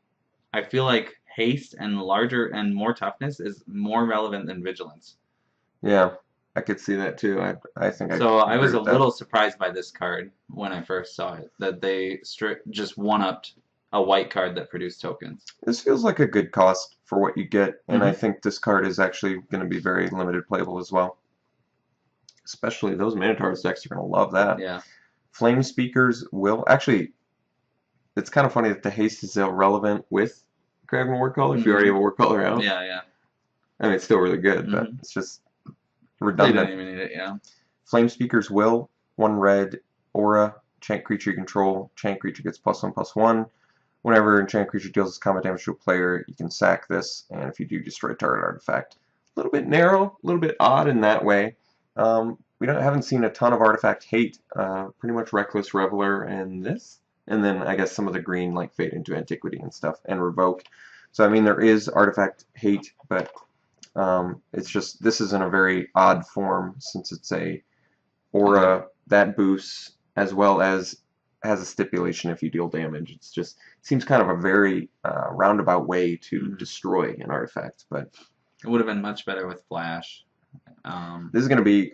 I feel like haste and larger and more toughness is more relevant than vigilance. Yeah, I could see that too. I think So I was a agree with that. little surprised by this card when I first saw it, that they just one-upped a white card that produced tokens. This feels like a good cost for what you get, and I Mhm. think this card is actually going to be very limited playable as well. Especially those Minotaurs decks are going to love that. Yeah. Flame Speakers will actually. It's kind of funny that the haste is irrelevant with Graven War Color if you already have a War Color out. Yeah, yeah. I mean, it's still really good, but it's just redundant. They didn't even need it, yeah. Flame Speakers will 1 red aura enchant creature you control. Enchant creature gets +1/+1. Whenever enchant creature deals combat damage to a player, you can sack this, and if you do, destroy target artifact. A little bit narrow, a little bit odd in that way. We haven't seen a ton of artifact hate. Pretty much Reckless Reveler and this, and then I guess some of the green like Fade into Antiquity and stuff, and Revoke. So I mean there is artifact hate, but it's just this is in a very odd form since it's a aura that boosts as well as has a stipulation if you deal damage. It's just seems kind of a very roundabout way to destroy an artifact, but it would have been much better with Flash. This is going to be.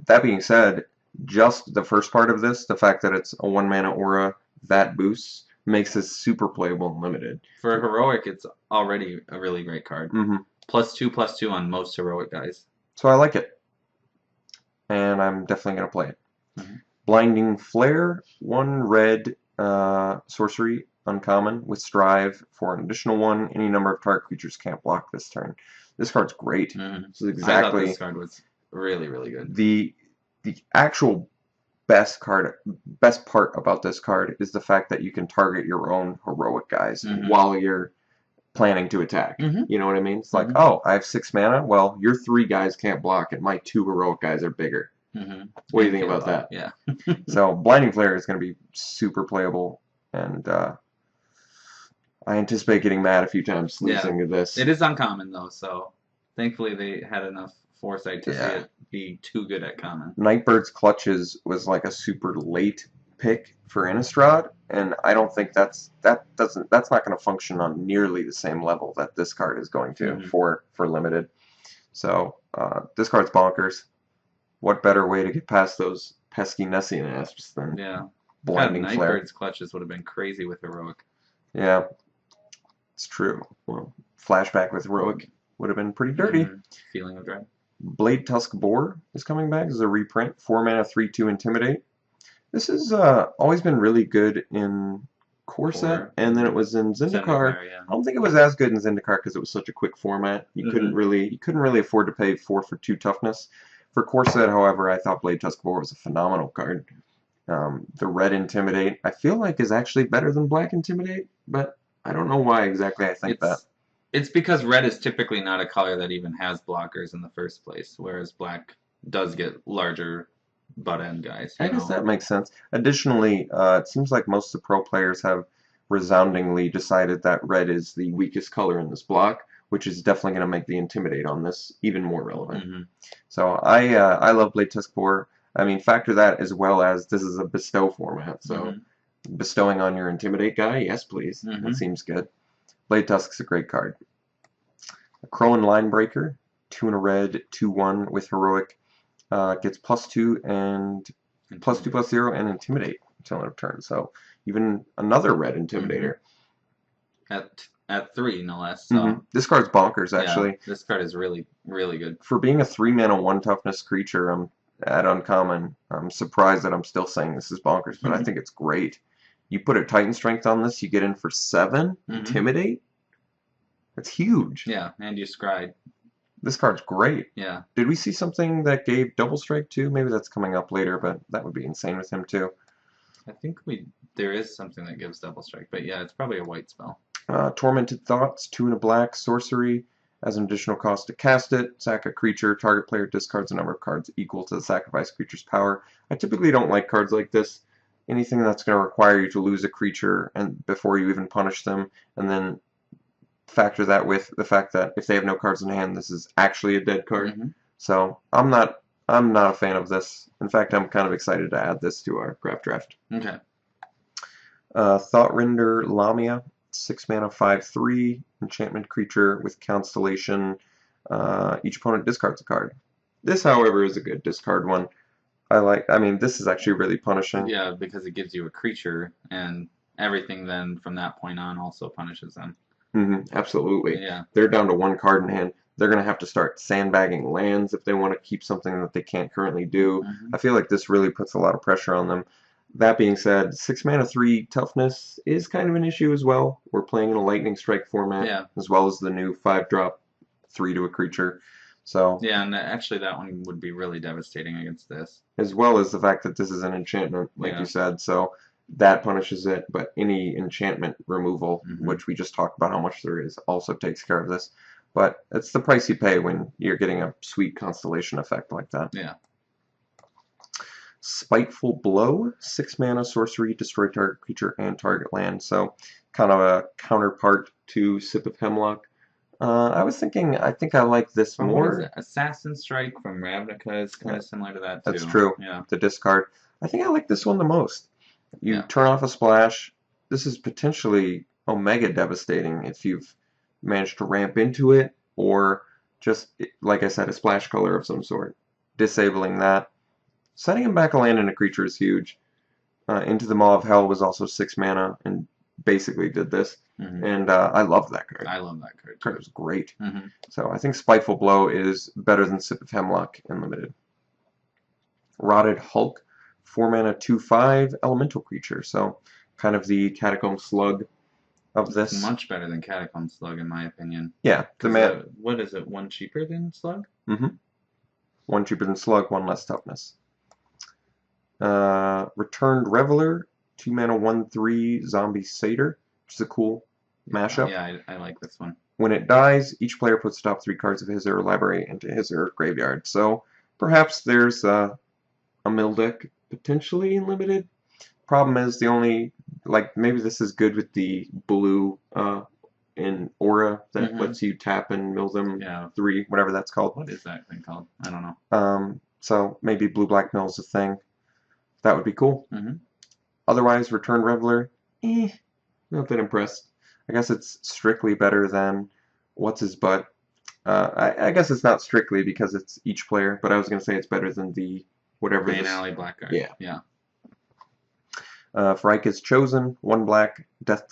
That being said, just the first part of this, the fact that it's a 1 mana aura that boosts, makes this super playable and limited. For a heroic, it's already a really great card. +2/+2 on most heroic guys. So I like it, and I'm definitely going to play it. Blinding Flare, 1 red sorcery, uncommon, with Strive for an additional 1. Any number of target creatures can't block this turn. This card's great. This is I exactly thought this card was really, really good. The actual best part about this card is the fact that you can target your own heroic guys while you're planning to attack. You know what I mean? It's like, oh, I have 6 mana. Well, your 3 guys can't block, and my 2 heroic guys are bigger. What do you think about that? Yeah. So Blinding Flare is going to be super playable, and I anticipate getting mad a few times losing to this. It is uncommon though, so thankfully they had enough foresight to see Yeah. it be too good at common. Nightbird's Clutches was like a super late pick for Innistrad, and I don't think that's not going to function on nearly the same level that this card is going to for limited. So this card's bonkers. What better way to get past those pesky Nessie Nasps than Blinding God, Flare? Nightbird's Clutches would have been crazy with Heroic. Yeah, it's true. Well, Flashback with Heroic would have been pretty dirty. Feeling of Dread. Blade Tusk Boar is coming back as a reprint. 4 mana, 3/2 Intimidate. This has always been really good in Core Set, and then it was in Zendikar. Yeah. I don't think it was as good in Zendikar because it was such a quick format. You couldn't really afford to pay 4 for 2 toughness. For Core Set, however, I thought Blade Tusk Boar was a phenomenal card. The red Intimidate, I feel like, is actually better than black Intimidate, but I don't know why exactly I think that. It's because red is typically not a color that even has blockers in the first place, whereas black does get larger butt end guys. I guess that makes sense. Additionally, it seems like most of the pro players have resoundingly decided that red is the weakest color in this block, which is definitely going to make the Intimidate on this even more relevant. So I love Blade Tusk Boar. I mean, factor that as well as this is a bestow format, so bestowing on your Intimidate guy, yes please. That seems good. Blade Tusk's a great card. A Crowan Linebreaker, 2 and a red, 2/1 with Heroic. Gets +2 and +2/+0 and Intimidate until end of turn. So even another red Intimidator. At 3, no less. So. This card's bonkers, actually. Yeah, this card is really, really good. For being a 3 mana 1 toughness creature, at uncommon, I'm surprised that I'm still saying this is bonkers, but I think it's great. You put a Titan Strength on this, you get in for 7, Intimidate. That's huge. Yeah, and you scry. This card's great. Yeah. Did we see something that gave double strike too? Maybe that's coming up later, but that would be insane with him too. I think there is something that gives double strike, but yeah, it's probably a white spell. Tormented Thoughts, 2 and a black, sorcery. As an additional cost to cast it, sack a creature, target player discards a number of cards equal to the sacrificed creature's power. I typically don't like cards like this. Anything that's going to require you to lose a creature and before you even punish them, and then factor that with the fact that if they have no cards in hand, this is actually a dead card. So I'm not a fan of this. In fact, I'm kind of excited to add this to our craft draft. Okay. Thoughtrender Lamia, 6 mana, 5/3 enchantment creature with Constellation. Each opponent discards a card. This, however, is a good discard one. I mean, this is actually really punishing. Yeah, because it gives you a creature, and everything then from that point on also punishes them. Absolutely. Yeah. They're down to 1 card in hand. They're going to have to start sandbagging lands if they want to keep something that they can't currently do. I feel like this really puts a lot of pressure on them. That being said, 6 mana 3 toughness is kind of an issue as well. We're playing in a lightning strike format, as well as the new 5-drop 3 to a creature. So yeah, and actually that one would be really devastating against this. As well as the fact that this is an enchantment, like you said, so that punishes it, but any enchantment removal, which we just talked about how much there is, also takes care of this. But it's the price you pay when you're getting a sweet constellation effect like that. Yeah. Spiteful Blow, 6 mana, sorcery, destroy target creature and target land. So kind of a counterpart to Sip of Hemlock. I think I like this more. Assassin Strike from Ravnica is kind of similar to that too. That's true. Yeah. The discard. I think I like this one the most. You turn off a splash. This is potentially Omega devastating if you've managed to ramp into it, or just, like I said, a splash color of some sort. Disabling that. Setting him back a land and a creature is huge. Into the Maw of Hell was also 6 mana and basically did this. And I love that card. I love that card. The card is great. So I think Spiteful Blow is better than Sip of Hemlock in limited. Rotted Hulk, 4 mana, 2/5 elemental creature. So kind of the Catacomb Slug of this. It's much better than Catacomb Slug in my opinion. Yeah. What is it? 1 cheaper than Slug? 1 cheaper than Slug, 1 less toughness. Returned Reveler, 2 mana, 1/3 zombie satyr, which is a cool mashup. Yeah, I like this one. When it dies, each player puts the top 3 cards of his or her library into his or her graveyard. So perhaps there's a mill deck potentially in limited. Problem is maybe this is good with the blue an aura that Mhm. lets you tap and mill them Yeah. 3, whatever that's called. What is that thing called? I don't know. So maybe blue-black mill is a thing. That would be cool. Mm-hmm. Otherwise, Return Reveler, not that impressed. I guess it's strictly better than what's his butt. I guess it's not strictly because it's each player, but I was gonna say it's better than the whatever Bane this. Alley Blackguard. Yeah. Yeah. Frike Chosen, 1 black, Death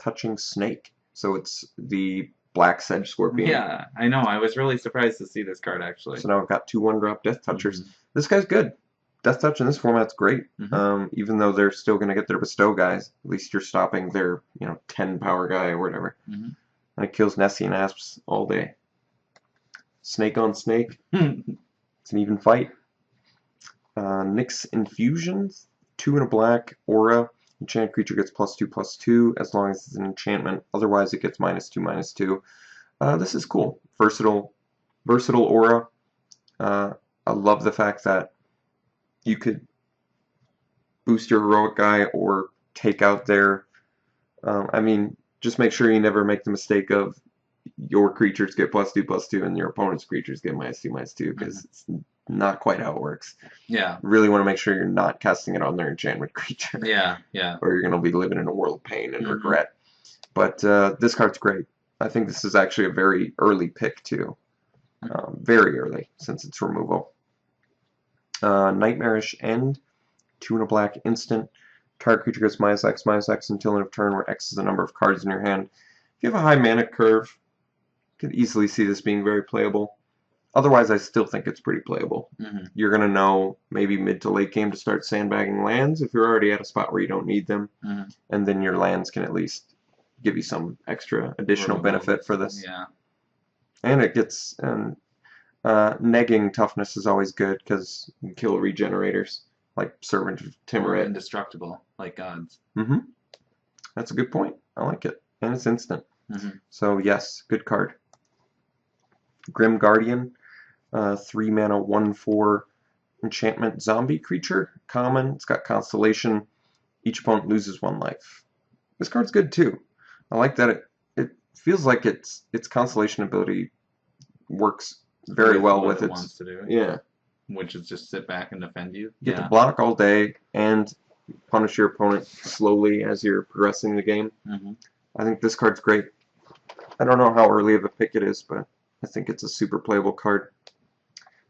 Touching Snake. So it's the black Sedge Scorpion. Yeah, I know. I was really surprised to see this card actually. So now we've got 2 1-drop Death Touchers. Mhm. This guy's good. Death Touch in this format's great. Even though they're still going to get their bestow guys, at least you're stopping their 10 power guy or whatever. Mhm. And it kills Nessie and Asps all day. Snake on snake. It's an even fight. Nyx Infusions, 2 and a black, aura. Enchanted creature gets +2/+2 as long as it's an enchantment. Otherwise, it gets -2/-2. This is cool. Versatile aura. I love the fact that you could boost your heroic guy or take out their. I mean, just make sure you never make the mistake of your creatures get +2/+2 and your opponent's creatures get -2/-2 because it's not quite how it works. Yeah. You really want to make sure you're not casting it on their enchantment creature. Yeah. Yeah. Or you're going to be living in a world of pain and regret. But this card's great. I think this is actually a very early pick too. Very early since its removal. Nightmarish End, 2 and a black instant. Target creature gets -X/-X until end of turn, where X is the number of cards in your hand. If you have a high mana curve, you could easily see this being very playable. Otherwise, I still think it's pretty playable. You're going to know maybe mid to late game to start sandbagging lands if you're already at a spot where you don't need them. And then your lands can at least give you some extra additional benefit for this. Yeah. And it gets... negging toughness is always good because you can kill regenerators, like Servant of Or Timuret. indestructible, like gods. That's a good point. I like it. And it's instant. So yes, good card. Grim Guardian, 3 mana, 1/4 enchantment zombie creature. Common. It's got Constellation. Each opponent loses 1 life. This card's good too. I like that it feels like its Constellation ability works very well with it its. wants to do. Yeah. Which is just sit back and defend you. You get to block all day and punish your opponent slowly as you're progressing the game. I think this card's great. I don't know how early of a pick it is, but I think it's a super playable card.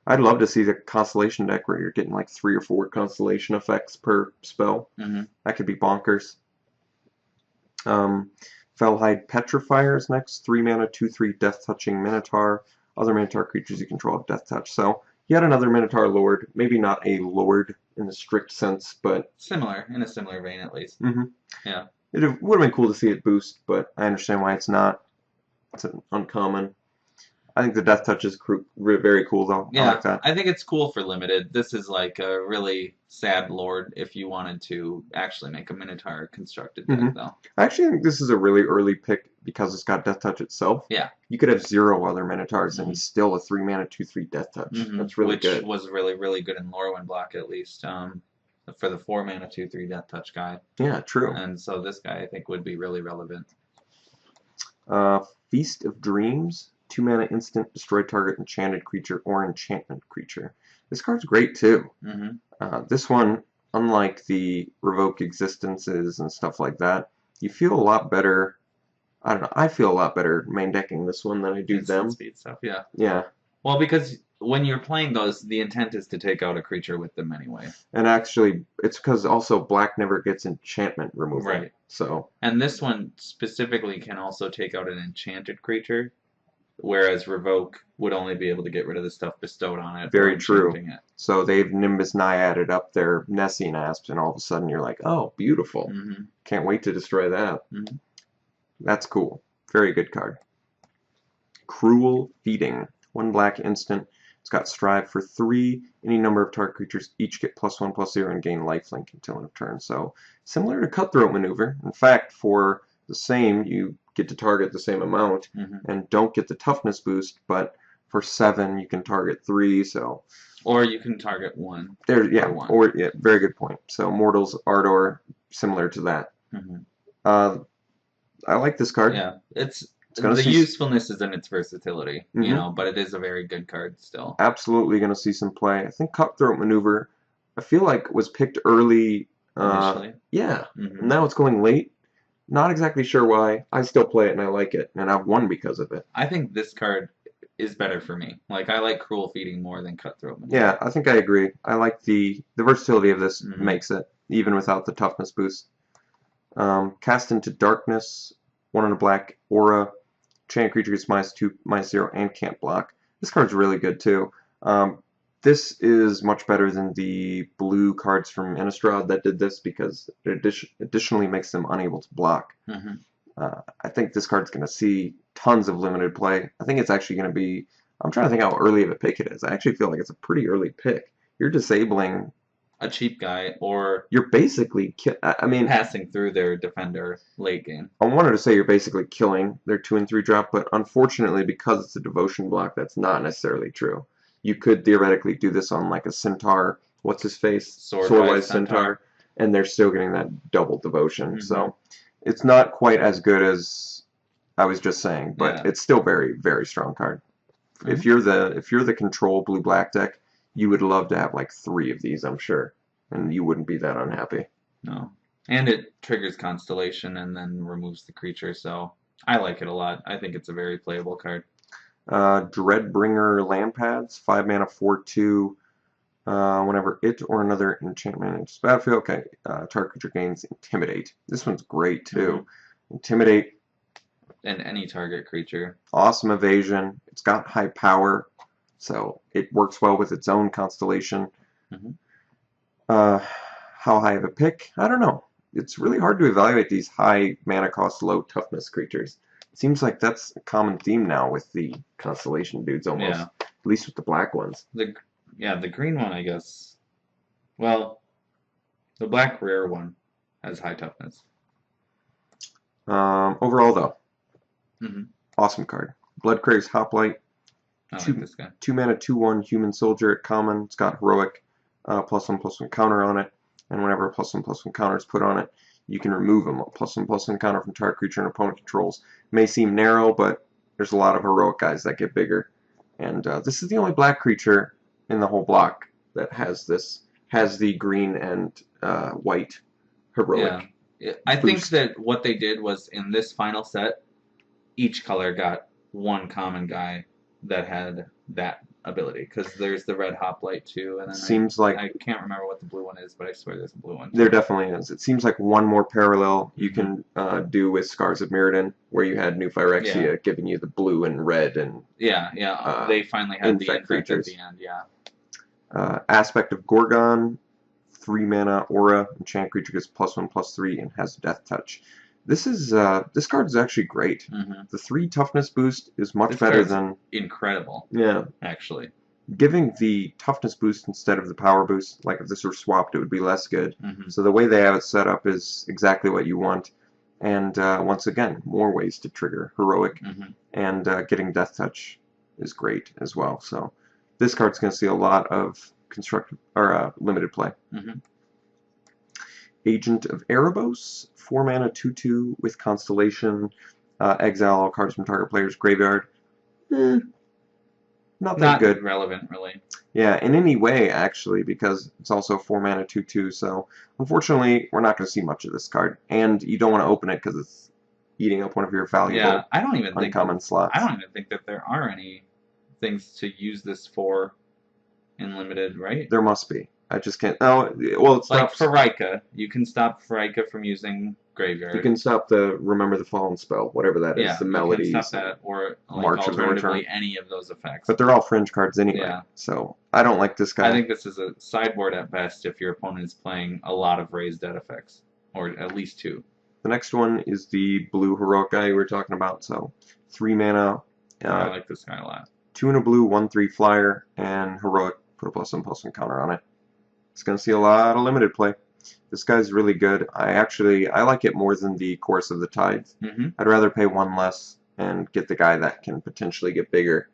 I'd love to see the Constellation deck where you're getting like 3 or 4 Constellation effects per spell. That could be bonkers. Fellhide Petrifier is next. 3 mana, 2/3 Death Touching Minotaur. Other Minotaur creatures you control have Death Touch. So yet another Minotaur Lord. Maybe not a Lord in the strict sense, but similar, in a similar vein at least. Yeah. It would have been cool to see it boost, but I understand why it's not. It's an uncommon. I think the Death Touch is very cool, though. Yeah, I like that. I think it's cool for limited. This is like a really sad lord if you wanted to actually make a Minotaur constructed deck, though. I actually think this is a really early pick because it's got Death Touch itself. Yeah. You could have 0 other Minotaurs, and he's still a 3 mana, 2/3 Death Touch. That's really good. Which was really, really good in Lorwyn block, at least. For the 4 mana, 2/3 Death Touch guy. Yeah, true. And so this guy, I think, would be really relevant. Feast of Dreams. 2 mana instant, destroy target enchanted creature or enchantment creature. This card's great too. This one, unlike the revoke existences and stuff like that, you feel a lot better. I don't know. I feel a lot better main decking this one than I do them. Speed stuff, yeah. Yeah. Well, because when you're playing those, the intent is to take out a creature with them anyway. And actually, it's because also black never gets enchantment removal. Right. So. And this one specifically can also take out an enchanted creature. Whereas Revoke would only be able to get rid of the stuff bestowed on it. Very true. So they've Nimbus Naiaded up their Nessie and Asps, and all of a sudden you're like, oh, beautiful. Can't wait to destroy that. That's cool. Very good card. Cruel Feeding. 1 black instant. It's got Strive for 3. Any number of target creatures each get +1/+0 and gain lifelink until end of turn. So similar to Cutthroat Maneuver. In fact, for the same, you get to target the same amount and don't get the toughness boost, but for 7 you can target 3, so or you can target 1. There, yeah, or yeah, very good point. So Mortals Ardor, similar to that. I like this card. Yeah, it's gonna the see usefulness is in its versatility, you Mhm. know, but it is a very good card still. Absolutely going to see some play. I think Cutthroat Maneuver, I feel like was picked early. Initially. Yeah, Hmm. now it's going late. Not exactly sure why. I still play it and I like it, and I've won because of it. I think this card is better for me. Like I like Cruel Feeding more than Cutthroat Maneuver. Yeah, I think I agree. I like the versatility of this Mhm. makes it, even without the toughness boost. Cast into Darkness, 1 and a black aura. Chain creature gets -2, -0, and can't block. This card's really good too. This is much better than the blue cards from Innistrad that did this because it additionally makes them unable to block. Hmm. I think this card's going to see tons of limited play. I think it's actually going to be. I'm trying to think how early of a pick it is. I actually feel like it's a pretty early pick. You're disabling. A cheap guy or You're basically. I mean, passing through their defender late game. I wanted to say you're basically killing their 2 and 3 drop, but unfortunately, because it's a devotion block, that's not necessarily true. You could theoretically do this on like a Centaur. What's his face? Swordwise Centaur, and they're still getting that double devotion. Mhm. So it's not quite as good as I was just saying, but Yeah. it's still very, very strong card. If you're the control blue black deck, you would love to have like 3 of these, I'm sure, and you wouldn't be that unhappy. No. And it triggers Constellation and then removes the creature, so I like it a lot. I think it's a very playable card. Dreadbringer Lampads, 5 mana, 4/2. Whenever it or another enchantment enters the battlefield, okay, target creature gains Intimidate. This one's great too. Intimidate, And any target creature. awesome evasion. It's got high power, so it works well with its own constellation. Mhm. How high of a pick? I don't know. It's really hard to evaluate these high mana cost, low toughness creatures. It seems like that's a common theme now with the constellation dudes almost. Yeah. At least with the black ones. The green one, I guess. Well, the black rare one has high toughness. Overall, though, Mhm. awesome card. Bloodcrave's Hoplite, I Two- like this guy. 2 mana, 2/1 human soldier at common. It's got heroic +1/+1 counter on it, and whenever a +1/+1 counter is put on it, you can remove them. A +1/+1 counter from target creature and opponent controls. May seem narrow, but there's a lot of heroic guys that get bigger. And this is the only black creature in the whole block that has the green and white heroic. Yeah. I think boost. that what they did was in this final set, each color got one common guy that had that ability. Because there's the red hoplite too, and then Seems like I can't remember what the blue one is, but I swear there's a blue one. there definitely is. It seems like one more parallel you Mhm. can do with Scars of Mirrodin, where you had New Phyrexia giving you the blue and red and Yeah. They finally had the infect infect creatures. at the end. Yeah. Aspect of Gorgon, 3 mana aura, enchant creature gets +1/+3 and has Death Touch. This card is actually great. Hmm. The 3 toughness boost is much This better card's than incredible, yeah. actually. Giving the toughness boost instead of the power boost, like if this were swapped, it would be less good. Hmm. So the way they have it set up is exactly what you want. And once again, more ways to trigger heroic, Hmm. and getting Death Touch is great as well. So this card's going to see a lot of constructed or limited play. Hmm. Agent of Erebos, 4 mana, 2/2 with Constellation. Exile all cards from target player's graveyard. Not that Not good. relevant, really. Yeah, in any way, actually, because it's also 4 mana, 2/2. So unfortunately, we're not going to see much of this card, and you don't want to open it because it's eating up one of your valuable Yeah, I don't even think slots. that there are any things to use this for in limited, right? There must be. I just can't. Oh, well, it's Like not. for Rika, you can stop Rika from using graveyard. You can stop the Remember the Fallen spell, whatever that is, yeah, the you melodies. can stop that, or like March of the alternatively Return. any of those effects. But they're all fringe cards anyway. Yeah. So I don't like this guy. I think this is a sideboard at best if your opponent is playing a lot of raised dead effects, or at least 2. The next one is the blue heroic guy we were talking about. So 3 mana, I like this guy a lot. 2 and a blue, 1/3 flyer, and heroic. Put a +1/+1 counter on it. It's going to see a lot of limited play. This guy's really good. I like it more than the Chorus of the Tides. Hmm. I'd rather pay 1 less and get the guy that can potentially get bigger,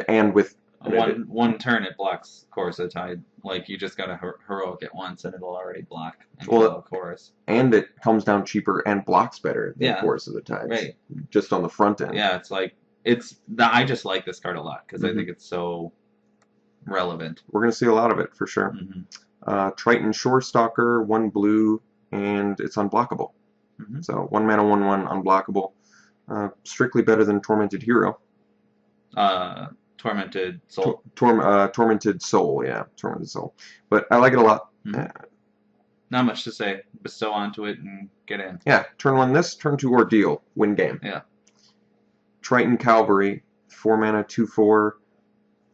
and with One turn it blocks Chorus Tide. Like you just gotta heroic it once and it'll already block and kill a Chorus. And it comes down cheaper and blocks better than Yeah. Chorus of the Tides. Right. Just on the front end. Yeah, it's like I just like this card a lot because I think it's so relevant. We're gonna see a lot of it for sure. Triton Shorestalker, 1 blue, and it's unblockable. So 1 mana, 1/1, unblockable. Strictly better than Tormented Hero. Tormented Soul. Tormented Soul, yeah, Tormented Soul. But I like it a lot. Not much to say. Bestow onto it and get in. Yeah, turn 1 this, turn 2 Ordeal, win game. Yeah. Triton Cavalry, 4 mana, 2/4,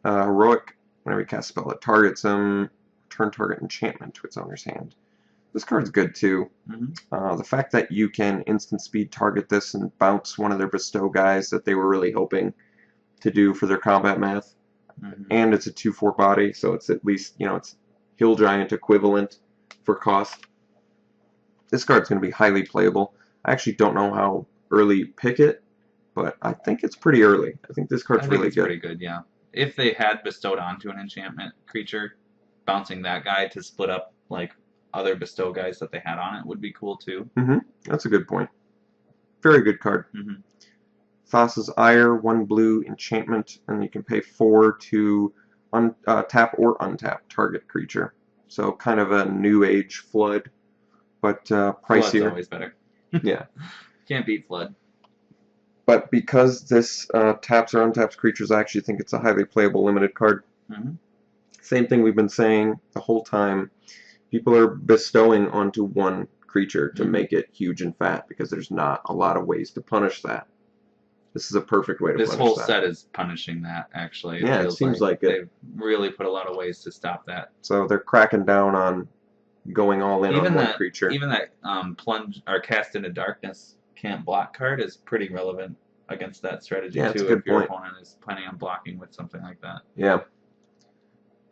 heroic. Whenever you cast a spell that targets him, turn target enchantment to its owner's hand. This card's good too. The fact that you can instant speed target this and bounce one of their bestow guys that they were really hoping to do for their combat math, and it's a 2/4 body, so it's at least, you know, it's Hill Giant equivalent for cost. This card's going to be highly playable. I actually don't know how early pick it, but I think it's pretty early. I think this card's really good. Pretty good, yeah. If they had bestowed onto an enchantment creature, bouncing that guy to split up like other bestow guys that they had on it would be cool too. That's a good point. Very good card. Thassa's Ire, 1 blue enchantment, and you can pay 4 to tap or untap target creature. So kind of a new age Flood, but pricier. Flood's always better. Yeah. Can't beat Flood. But because this taps or untaps creatures, I actually think it's a highly playable limited card. Same thing we've been saying the whole time. People are bestowing onto one creature to make it huge and fat because there's not a lot of ways to punish that. This is a perfect way to punish that. This whole set is punishing that, actually. Yeah, it seems like it. They've really put a lot of ways to stop that. So they're cracking down on going all in on one creature. Even that plunge or cast into darkness can't block card is pretty relevant against that strategy too. If your opponent is planning on blocking with something like that. Yeah.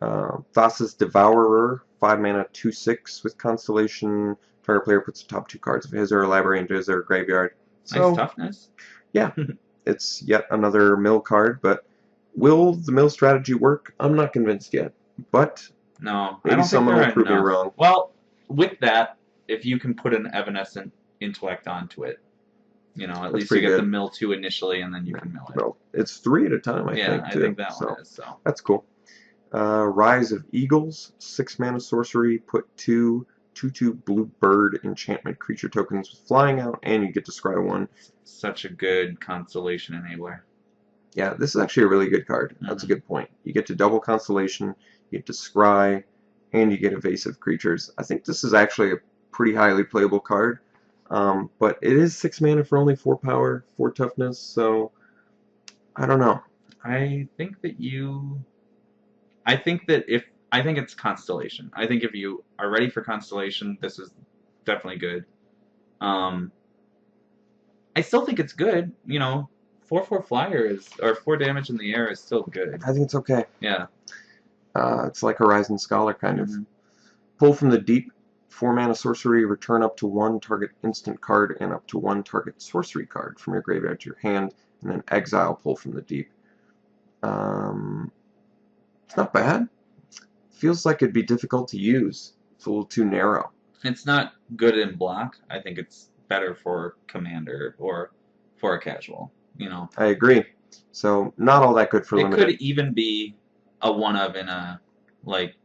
Thassa's Devourer, 5 mana, 2/6 with Constellation. Target player puts the top 2 cards of his or her library into his or her graveyard. So, nice toughness. Yeah. It's yet another mill card, but will the mill strategy work? I'm not convinced yet. But no, maybe someone will prove me wrong. Well, with that, if you can put an Evanescent Intellect onto it, you know, at least you get the mill 2 initially, and then you can mill it. Well, it's 3 at a time, I think. Yeah, I think that one is. So that's cool. Rise of Eagles, 6 mana sorcery, put 2 2/2 blue bird enchantment creature tokens with flying out, and you get to scry 1. Such a good Constellation enabler. Yeah, this is actually a really good card. That's a good point. You get to double Constellation, you get to scry, and you get evasive creatures. I think this is actually a pretty highly playable card, but it is 6 mana for only 4 power, 4 toughness, so I don't know. I think it's Constellation. I think if you are ready for Constellation, this is definitely good. I still think it's good. You know, 4/4 flyer or 4 damage in the air is still good. I think it's okay. Yeah. It's like Horizon Scholar kind of. Pull from the Deep, 4 mana sorcery, return up to 1 target instant card and up to 1 target sorcery card from your graveyard to your hand, and then exile Pull from the Deep. It's not bad. Feels like it'd be difficult to use. It's a little too narrow. It's not good in block. I think it's better for commander or for a casual. You know. I agree. So not all that good for limited. It could even be a one-of in a like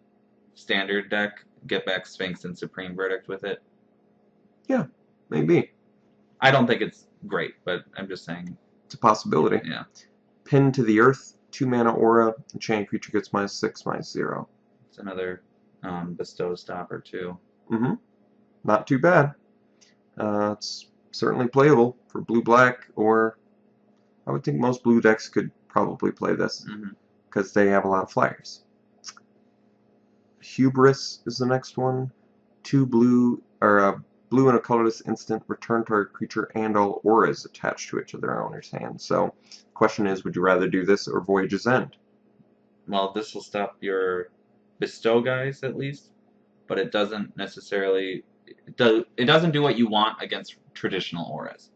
standard deck. Get back Sphinx and Supreme Verdict with it. Yeah, maybe. I don't think it's great, but I'm just saying it's a possibility. Yeah. Pin to the Earth, 2 mana aura, enchanted creature gets -6/-0. It's another bestow stopper too. Not too bad. It's certainly playable for blue-black, or I would think most blue decks could probably play this because they have a lot of flyers. Hubris is the next one. 2 blue, or a blue and a colorless instant, return target creature and all auras attached to it to their owner's hand. So, the question is, would you rather do this or Voyage's End? Well, this will stop your bestow guys at least, but it doesn't necessarily. It doesn't do what you want against traditional auras.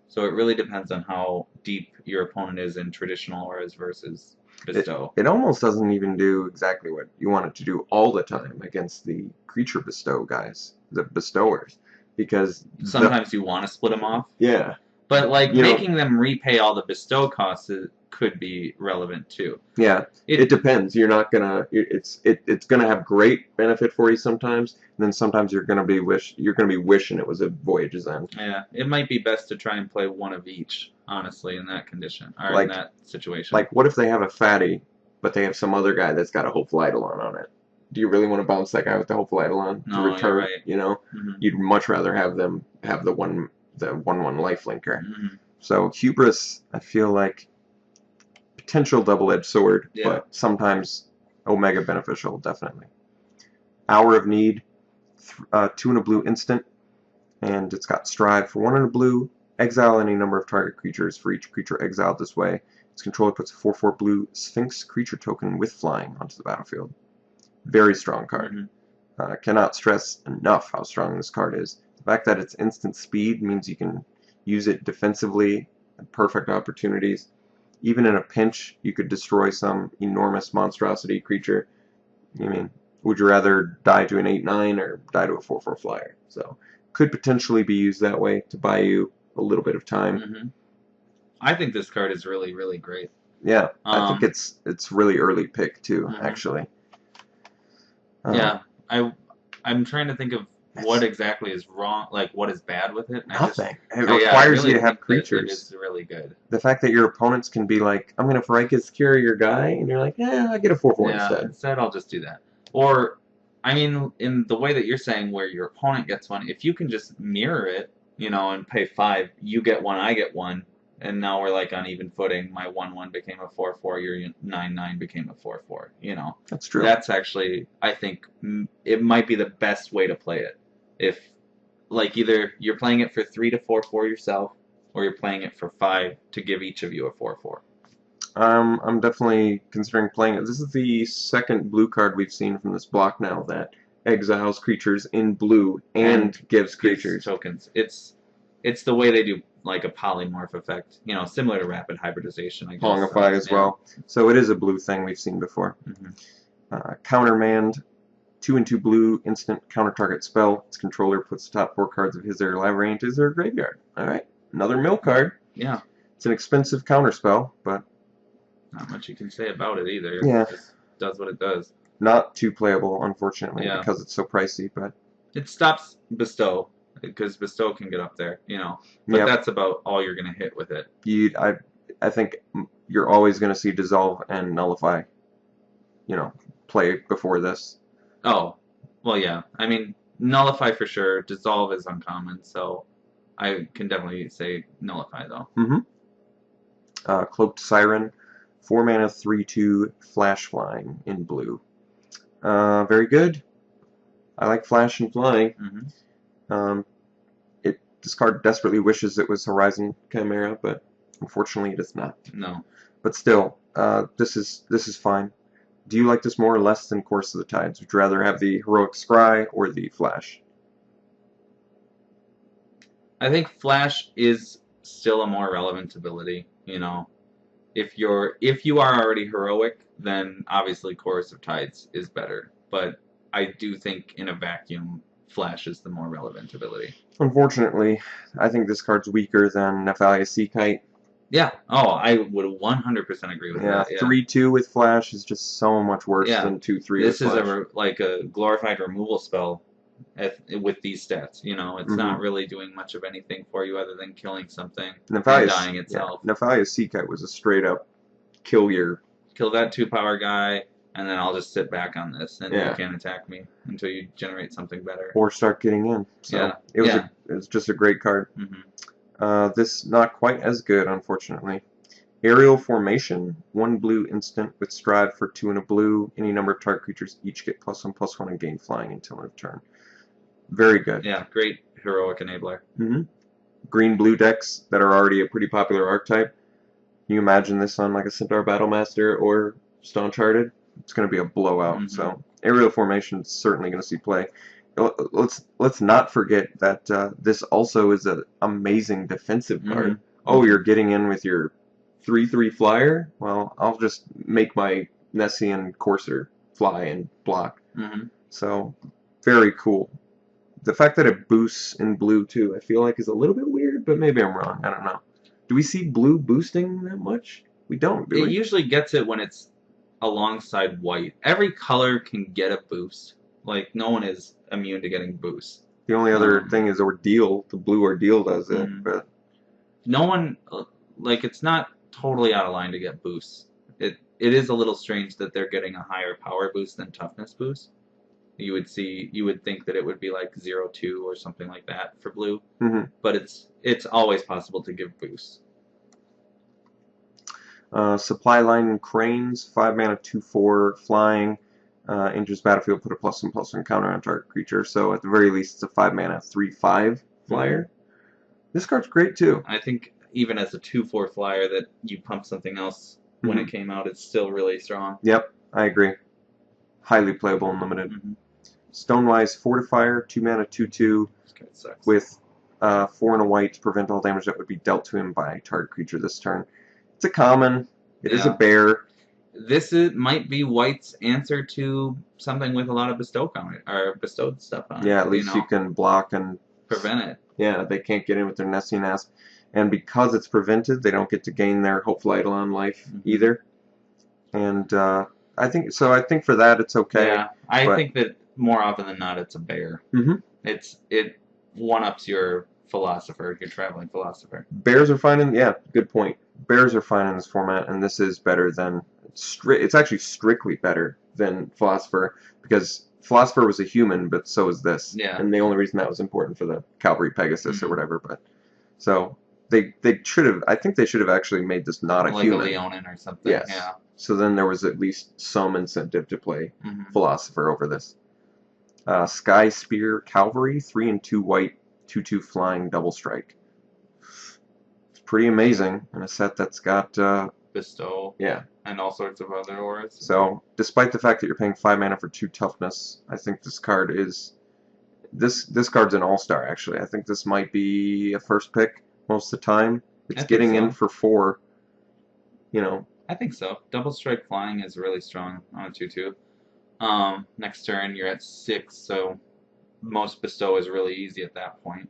So it really depends on how deep your opponent is in traditional auras versus bestow. It almost doesn't even do exactly what you want it to do all the time against the creature bestow guys, the bestowers, because Sometimes you want to split them off, yeah, but like you know, making them repay all the bestow costs could be relevant too. yeah, it depends. You're not gonna. It's gonna have great benefit for you sometimes, and then sometimes you're gonna be wishing it was a Voyage's End. Yeah, it might be best to try and play one of each, honestly, in that condition or Like- in that situation. Like, what if they have a fatty, but they have some other guy that's got a Hopeful Eidolon on it? Do you really want to bounce that guy with the Hopeful Eidolon to No, you're return? right. You know, Mhm. you'd much rather have them have the 1/1 lifelinker. Mhm. So Hubris, I feel like potential double-edged sword, Yeah. but sometimes Omega beneficial, definitely. Hour of Need, 2 and a blue instant, and it's got Strive for 1 and a blue. Exile any number of target creatures. For each creature exiled this way, its controller puts a 4/4 blue Sphinx creature token with flying onto the battlefield. Very strong card. Mhm. Cannot stress enough how strong this card is. The fact that it's instant speed means you can use it defensively at perfect opportunities. Even in a pinch, you could destroy some enormous monstrosity creature. I mean, would you rather die to an 8/9 or die to a 4/4 flyer? So, could potentially be used that way to buy you a little bit of time. Mhm. I think this card is really, really great. Yeah, I think it's really early pick too, Mhm. actually. Yeah, I'm trying to think of what exactly is wrong, like what is bad with it. Nothing. It I requires really you to have think that creatures. It is really good. The fact that your opponents can be like, I'm going to Pharykis Cure your guy, and you're like, yeah, I get a 4/4 Yeah, instead I'll just do that. Or, I mean, in the way that you're saying, where your opponent gets one, if you can just mirror it, and pay 5, you get one, I get one, and now we're like on even footing. My 1/1 became a 4/4, your 9/9 became a 4/4. That's true. That's actually, I think, it might be the best way to play it. If, like, either you're playing it for 3 to 4/4 yourself, or you're playing it for 5 to give each of you a 4/4. I'm definitely considering playing it. This is the second blue card we've seen from this block now that exiles creatures in blue and gives creatures tokens. It's the way they do like a polymorph effect, similar to rapid hybridization, I guess. Pongify as well. So it is a blue thing we've seen before. Countermand, 2 and 2 blue, instant counter target spell. Its controller puts the top 4 cards of his or her library into their graveyard. Alright, another mill card. Yeah. It's an expensive counter spell, but not much you can say about it either. Yeah. It just does what it does. Not too playable, unfortunately, Yeah. because it's so pricey, but It stops Bestow, because Bestow can get up there, But that's about all you're going to hit with it. I think you're always going to see Dissolve and Nullify, play before this. Oh, well, yeah. I mean, Nullify for sure. Dissolve is uncommon, so I can definitely say Nullify, though. Cloaked Siren, 4 mana, 3/2, flash flying in blue. Very good. I like flash and flying. This card desperately wishes it was Horizon Chimera, but unfortunately it is not. No. But still, this is fine. Do you like this more or less than Course of the Tides? Would you rather have the Heroic Scry or the Flash? I think Flash is still a more relevant ability, If you are already heroic, then obviously Chorus of Tides is better. But I do think in a vacuum, Flash is the more relevant ability. Unfortunately, I think this card's weaker than Nephalia Seakite. Yeah. Oh, I would 100% agree with that. Yeah. 3/2 with Flash is just so much worse than 2/3 This with Flash. is like a glorified removal spell with these stats. It's not really doing much of anything for you other than killing something and dying itself. Nephalia Seakite was a straight up kill that 2-power guy, and then I'll just sit back on this, and you can't attack me until you generate something better. Or start getting in. So it was just a great card. This not quite as good, unfortunately. Aerial Formation, 1 blue instant with Strive for 2 and a blue. Any number of target creatures each get +1/+1 and gain flying until end of turn. Very good. Yeah, great heroic enabler. Green-blue decks that are already a pretty popular archetype. Can you imagine this on like a Centaur Battlemaster or Staunch Hearted? It's going to be a blowout. So Aerial Formation is certainly going to see play. Let's not forget that this also is an amazing defensive card. Oh, you're getting in with your 3/3 flyer. Well, I'll just make my Nessian Courser fly and block. Mm-hmm. So, very cool. The fact that it boosts in blue too, I feel like is a little bit weird, but maybe I'm wrong. I don't know. Do we see blue boosting that much? We don't, do It we? usually gets it when it's alongside white. Every color can get a boost. Like, no one is immune to getting boosts. The only other thing is Ordeal. The blue Ordeal does it, Mhm. but No one, like, it's not totally out of line to get boosts. It is a little strange that they're getting a higher power boost than toughness boost. You would think that it would be like 0-2 or something like that for blue, mhm. but it's always possible to give boosts. Supply line Cranes, 5 mana, 2/4 flying. Enters battlefield, put a +1/+1 counter on target creature. So at the very least, it's a 5 mana, 3/5 flyer. This card's great too. I think even as a 2/4 flyer that you pump something else when it came out, it's still really strong. Yep, I agree. Highly playable and limited. Mm-hmm. Stonewise Fortifier, 2 mana, 2/2 This card sucks. with 4 and a white to prevent all damage that would be dealt to him by target creature this turn. It's a common. It is a Yeah. bear. This might be White's answer to something with a lot of bestowed stuff on it. Yeah, at least you can block and prevent it. Yeah, they can't get in with their Nessian ass. And because it's prevented, they don't get to gain their Hopeful Eidolon life either. And I think for that it's okay. Yeah, I think that more often than not it's a bear. Mhm. It one-ups your philosopher, your traveling philosopher. Bears are fine in good point. Bears are fine in this format, and this is better than it's actually strictly better than Philosopher, because Philosopher was a human, but so is this. Yeah. And the only reason that was important for the Cavalry Pegasus or whatever, but so they should have. I think they should have actually made this not a like human. Like a Leonin or something. Yes. Yeah. So then there was at least some incentive to play Philosopher over this. Sky Spear Cavalry, 3 and 2 white, 2/2 flying, double strike. It's pretty amazing in a set that's got Bestow. Yeah. And all sorts of other auras. So despite the fact that you're paying 5 mana for 2 toughness, I think this card is this card's an all-star actually. I think this might be a first pick most of the time. It's getting in for 4. You know. I think so. Double strike flying is really strong on a 2/2. Next turn you're at 6, so most bestow is really easy at that point.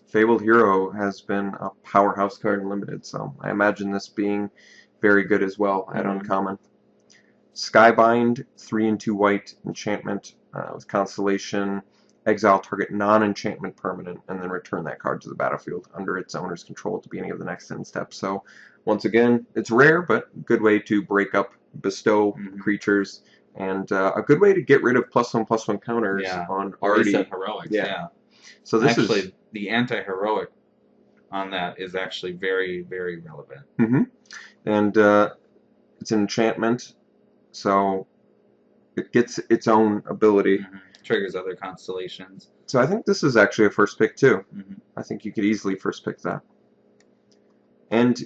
Fabled Hero has been a powerhouse card in Limited, so I imagine this being very good as well at Uncommon. Skybind, 3 and 2 white enchantment with Constellation. Exile target non-enchantment permanent, and then return that card to the battlefield under its owner's control at the beginning of the next end step. So, once again, it's rare, but a good way to break up bestow creatures, and a good way to get rid of +1/+1 counters on already heroics. Yeah. So this actually the anti-heroic on that is actually very, very relevant. And it's an enchantment, so it gets its own ability. Triggers other constellations. So I think this is actually a first pick too. I think you could easily first pick that. And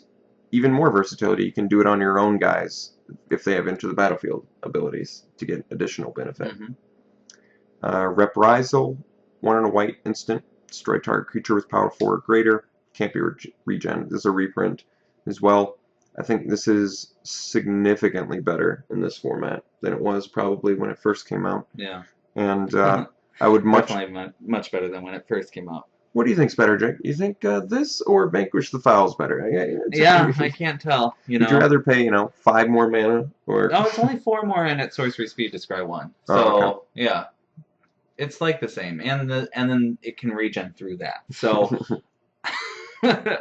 even more versatility, you can do it on your own guys if they have Enter the Battlefield abilities to get additional benefit. Reprisal, 1 and a white instant, destroy target creature with power 4 or greater, can't be regen. This is a reprint as well. I think this is significantly better in this format than it was probably when it first came out. Yeah. And I would definitely much better than when it first came out. What do you think's better, Jake? You think this or Vanquish the Fowl's better? I can't tell. Would you rather pay 5 more mana or? No, it's only 4 more in at sorcery speed to scry 1. So okay. Yeah, it's like the same, and then it can regen through that. So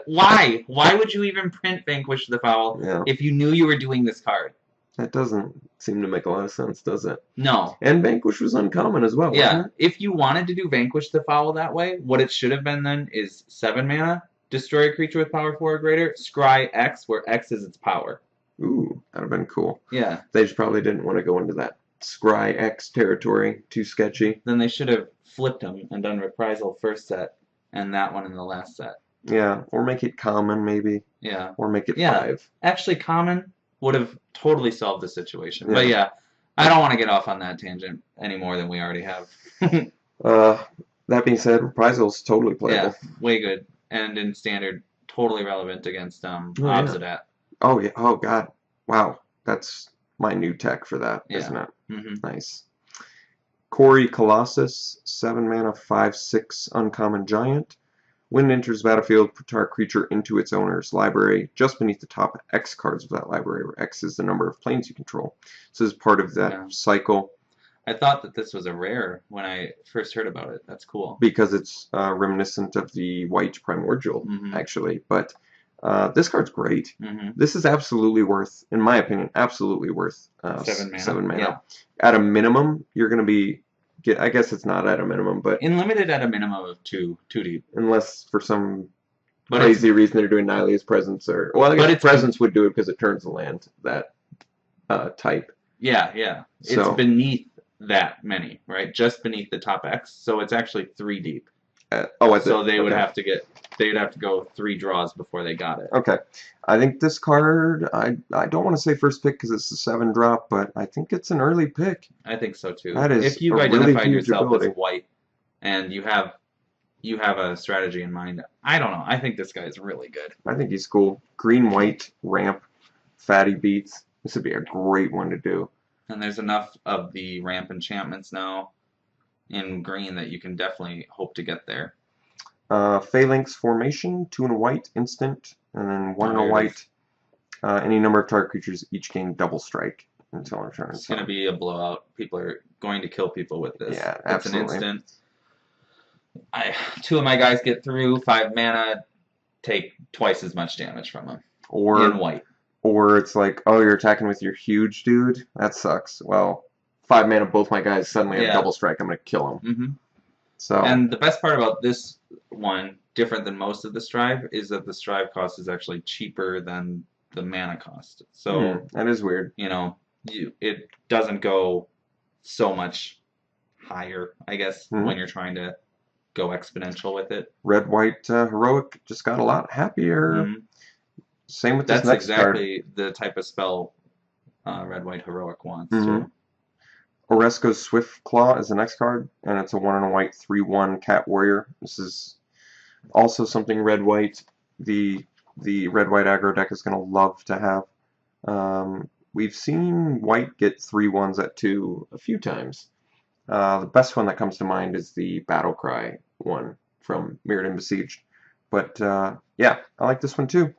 why would you even print Vanquish the Fowl if you knew you were doing this card? That doesn't seem to make a lot of sense, does it? No. And Vanquish was uncommon as well. Yeah. If you wanted to do Vanquish the Fowl that way, what it should have been then is 7 mana, destroy a creature with power 4 or greater, scry X, where X is its power. Ooh, that would have been cool. Yeah. They just probably didn't want to go into that scry X territory. Too sketchy. Then they should have flipped them and done Reprisal first set and that one in the last set. Yeah, or make it common maybe. Yeah. Or make it 5. Actually, common would have totally solved the situation. Yeah. But yeah, I don't want to get off on that tangent any more than we already have. That being said, Reprisal's totally playable. Yeah, way good. And in Standard, totally relevant against Obsidat. Oh yeah. Oh god. Wow. That's my new tech for that, Yeah. isn't it? Mm-hmm. Nice. Corey Colossus, 7 mana, 5/6 uncommon giant. When it enters the battlefield, put target creature into its owner's library, just beneath the top X cards of that library, where X is the number of planes you control. So this is part of that Yeah. cycle I thought that this was a rare when I first heard about it. That's cool. because it's reminiscent of the white primordial, Mm-hmm. actually. But this card's great. Mm-hmm. This is absolutely worth, in my opinion, absolutely worth 7 mana. 7 mana. Yeah. At a minimum, you're going to be I guess it's not at a minimum, but In limited at a minimum of two deep. unless for some But crazy reason they're doing Nylea's Presence, or well, I But guess it's Presence would do it because it turns the land that type. yeah. It's So beneath that many, right? Just beneath the top X. So it's actually 3 deep. So they would have to go 3 draws before they got it. Okay. I think this card, I don't want to say first pick because it's a 7-drop, but I think it's an early pick. I think so too. That is if you've a really identified huge yourself ability. as white and you have a strategy in mind, I don't know. I think this guy is really good. I think he's cool. Green, white, ramp, fatty beats. This would be a great one to do. And there's enough of the ramp enchantments now in green that you can definitely hope to get there. Phalanx Formation, 2 and a white, instant, and then 1 and a here it white. Any number of target creatures each gain double strike until return. It's going to be a blowout. People are going to kill people with this. Yeah, It's absolutely. an instant. 2 of my guys get through, 5 mana, take twice as much damage from them. In white. Or it's like, oh, you're attacking with your huge dude? That sucks. Well, 5 mana, both my guys suddenly have double strike. I'm going to kill them. Mm-hmm. So. And the best part about this one, different than most of the strive, is that the strive cost is actually cheaper than the mana cost. So that is weird. You know, it doesn't go so much higher, I guess, when you're trying to go exponential with it. Red, white, heroic just got a lot happier. Same with this next card. That's exactly the type of spell red, white, heroic wants. Too. Oresco's Swift Claw is the next card, and it's a 1 and a white 3/1 cat warrior. This is also something red, white. The red, white aggro deck is going to love to have. We've seen white get 3/1s at 2 a few times. The best one that comes to mind is the Battle Cry one from Mirrored and Besieged. But yeah, I like this one too.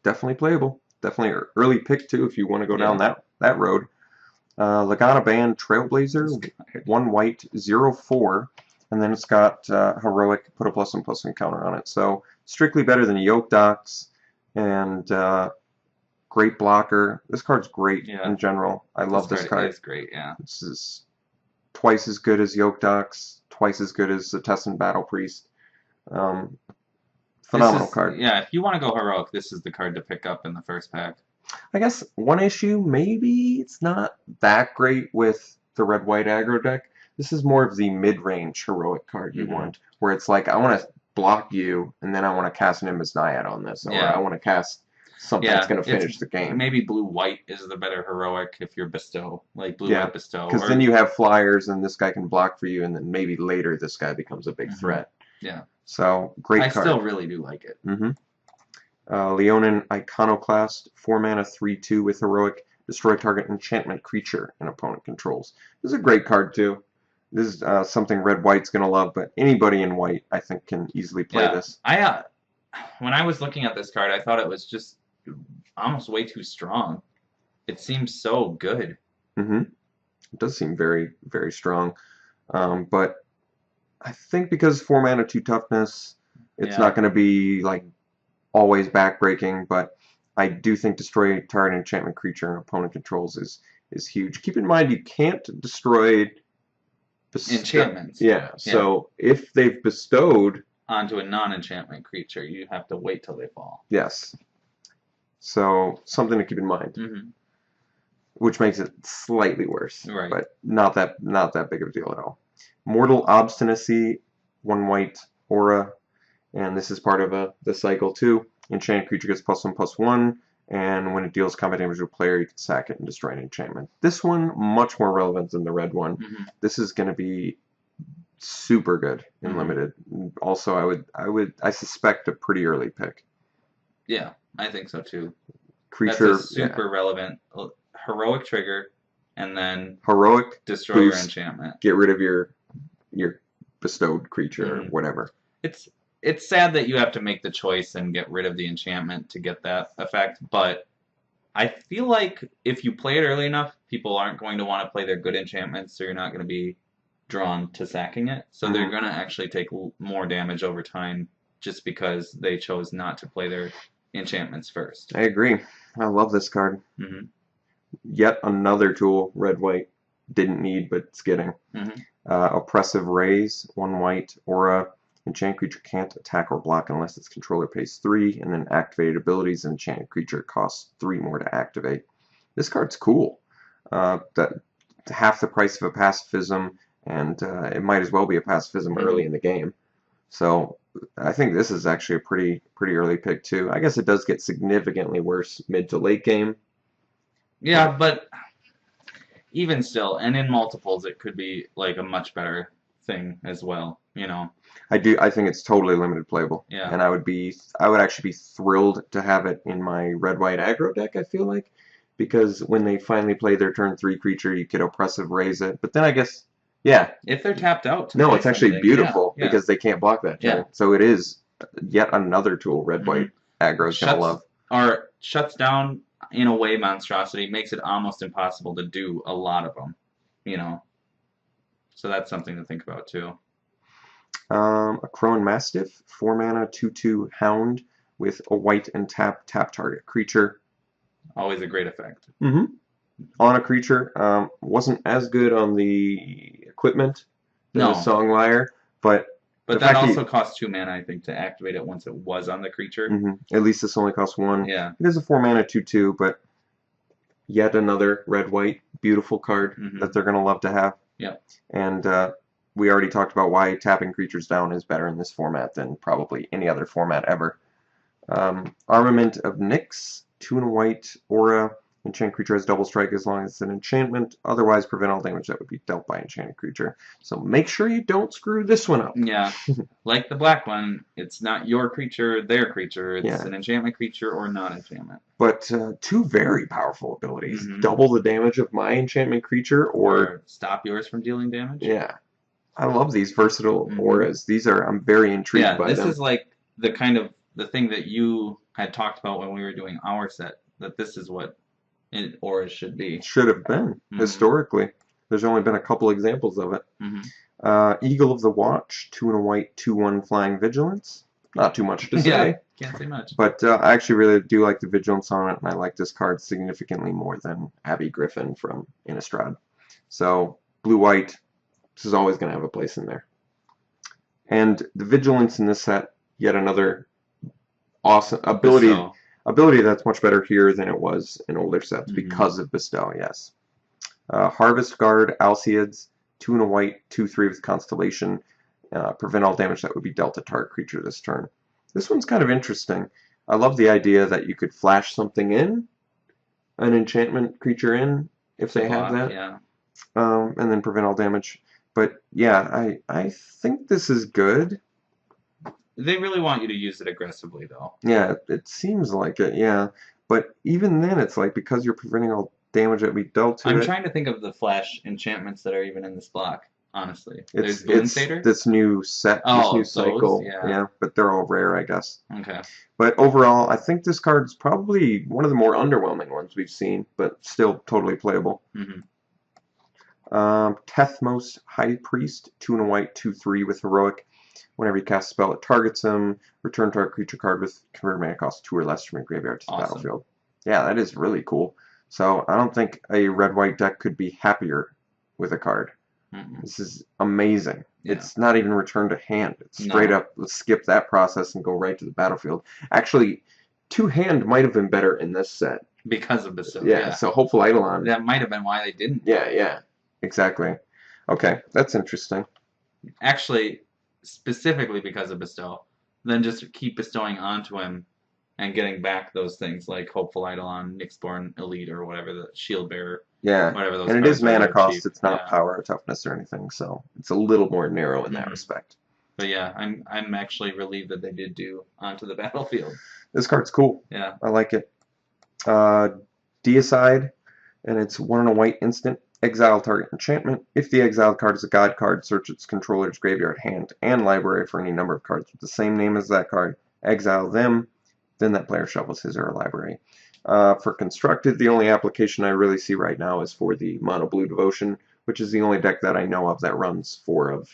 Definitely playable. Definitely an early pick too if you want to go down that road. Lagana Band Trailblazer, 1 white, 0/4, and then it's got heroic, put a +1/+1 counter on it. So strictly better than Yoke Docs, and great blocker. This card's great in general. I love this card. It's great, yeah. This is twice as good as Yoke Docs, twice as good as the Tessin Battle Priest. Phenomenal card. Yeah, if you want to go heroic, this is the card to pick up in the first pack. I guess one issue, maybe it's not that great with the red-white aggro deck. This is more of the mid-range heroic card you want, where it's like, I want to block you, and then I want to cast Nimbus Naiad on this, or I want to cast something that's going to finish the game. Maybe blue-white is the better heroic if you're Bestow, like blue-white Bestow. Because then you have flyers, and this guy can block for you, and then maybe later this guy becomes a big threat. Yeah. So, great card. I still really do like it. Leonin Iconoclast, 4 mana, 3/2 with heroic. Destroy target enchantment creature an opponent controls. This is a great card too. This is something red-white's going to love, but anybody in white, I think, can easily play this. When I was looking at this card, I thought it was just almost way too strong. It seems so good. It does seem very, very strong. But I think because 4 mana, 2 toughness, it's not going to be like always backbreaking, but I do think destroy target enchantment creature and opponent controls is huge. Keep in mind you can't destroy enchantments. So if they've bestowed onto a non-enchantment creature, you have to wait till they fall. Yes. So something to keep in mind. Which makes it slightly worse. Right. But not that big of a deal at all. Mortal Obstinacy, 1 white aura. And this is part of the cycle too. Enchanted creature gets +1/+1, and when it deals combat damage to a player, you can sack it and destroy an enchantment. This one much more relevant than the red one. This is going to be super good in limited. Also, I suspect a pretty early pick. Yeah, I think so too. Creature, That's a super relevant heroic trigger, and then heroic, destroy your boost, enchantment. get rid of your bestowed creature or Mhm. whatever. It's sad that you have to make the choice and get rid of the enchantment to get that effect, but I feel like if you play it early enough, people aren't going to want to play their good enchantments, so you're not going to be drawn to sacking it. So they're going to actually take more damage over time just because they chose not to play their enchantments first. I agree. I love this card. Mm-hmm. Yet another tool, red-white, didn't need, but it's getting. Mm-hmm. Oppressive Raise, 1 white, aura. Enchanted creature can't attack or block unless its controller pays 3, and then activated abilities, enchanted creature costs 3 more to activate. This card's cool. That half the price of a pacifism, and it might as well be a pacifism early in the game. So I think this is actually a pretty early pick too. I guess it does get significantly worse mid to late game. Yeah, but even still, and in multiples, it could be like a much better thing as well. You know. I think it's totally limited playable. Yeah. And I would actually be thrilled to have it in my red-white aggro deck, I feel like. Because when they finally play their turn 3 creature, you could oppressive raise it. But then I guess, yeah. If they're tapped out. No, it's actually beautiful because they can't block that turn. Yeah. So it is yet another tool red-white aggro's going to love. Or shuts down, in a way, monstrosity, makes it almost impossible to do a lot of them. You know. So that's something to think about too. A Crone Mastiff, 4 mana, 2/2 Hound with a white and tap target creature. Always a great effect. On a creature. Wasn't as good on the equipment than the Song Lyre, but that also costs 2 mana, I think, to activate it once it was on the creature. At least this only costs 1. Yeah. It is a 4 mana 2/2, but yet another red-white beautiful card that they're going to love to have. Yeah. And we already talked about why tapping creatures down is better in this format than probably any other format ever. Armament of Nyx, 2 and a white, aura. Enchanted creature has double strike as long as it's an enchantment. Otherwise, prevent all damage that would be dealt by enchanted creature. So make sure you don't screw this one up. Yeah. Like the black one, it's not your creature, their creature. It's an enchantment creature or non-enchantment. But 2 very powerful abilities. Double the damage of my enchantment creature or stop yours from dealing damage. Yeah. I love these versatile auras. I'm very intrigued by them. This is like the thing that you had talked about when we were doing our set, that this is what auras should be. Should have been, historically. There's only been a couple examples of it. Eagle of the Watch, 2 and a white, 2/1 flying vigilance. Not too much to say. Can't say much. But I actually really do like the vigilance on it, and I like this card significantly more than Abby Griffin from Innistrad. So, blue-white, this is always going to have a place in there. And the vigilance in this set, yet another awesome ability that's much better here than it was in older sets because of Bestow, yes. Harvest Guard, Alceids, 2 and a white, 2/3 with Constellation. Prevent all damage that would be dealt to target creature this turn. This one's kind of interesting. I love the idea that you could flash something in, an enchantment creature in, if they have that. Yeah. And then prevent all damage. But yeah, I think this is good. They really want you to use it aggressively, though. Yeah, it seems like it, yeah. But even then, it's like, because you're preventing all damage that we dealt to I'm trying to think of the flash enchantments that are even in this block, honestly. There's Boonsater? This new set, this new cycle. Yeah, but they're all rare, I guess. Okay. But overall, I think this card's probably one of the more underwhelming ones we've seen, but still totally playable. Tethmos High Priest, 2 and a white, 2/3 with heroic. Whenever you cast a spell, it targets him. Return target creature card with converted mana cost 2 or less from your graveyard to the battlefield. Yeah, that is really cool. So I don't think a red-white deck could be happier with a card. This is amazing. Yeah. It's not even return to hand. It's straight up, let's skip that process and go right to the battlefield. Actually, 2-hand might have been better in this set. Because of this. Yeah, so Hopeful Eidolon. That might have been why they didn't. Yeah, exactly. Okay, that's interesting. Actually, specifically because of Bestow, then just keep bestowing onto him and getting back those things like Hopeful Eidolon, Nyxborn Elite, or whatever, the Shield Bearer. Yeah, whatever those and it is mana cost. Cheap. It's not power or toughness or anything, so it's a little more narrow in that respect. But yeah, I'm actually relieved that they did do Onto the Battlefield. This card's cool. Yeah. I like it. Deicide, and it's 1 and a white instant. Exile target enchantment. If the exiled card is a god card, search its controller's graveyard, hand, and library for any number of cards with the same name as that card. Exile them, then that player shuffles his or her library. For Constructed, the only application I really see right now is for the Mono Blue Devotion, which is the only deck that I know of that runs 4 of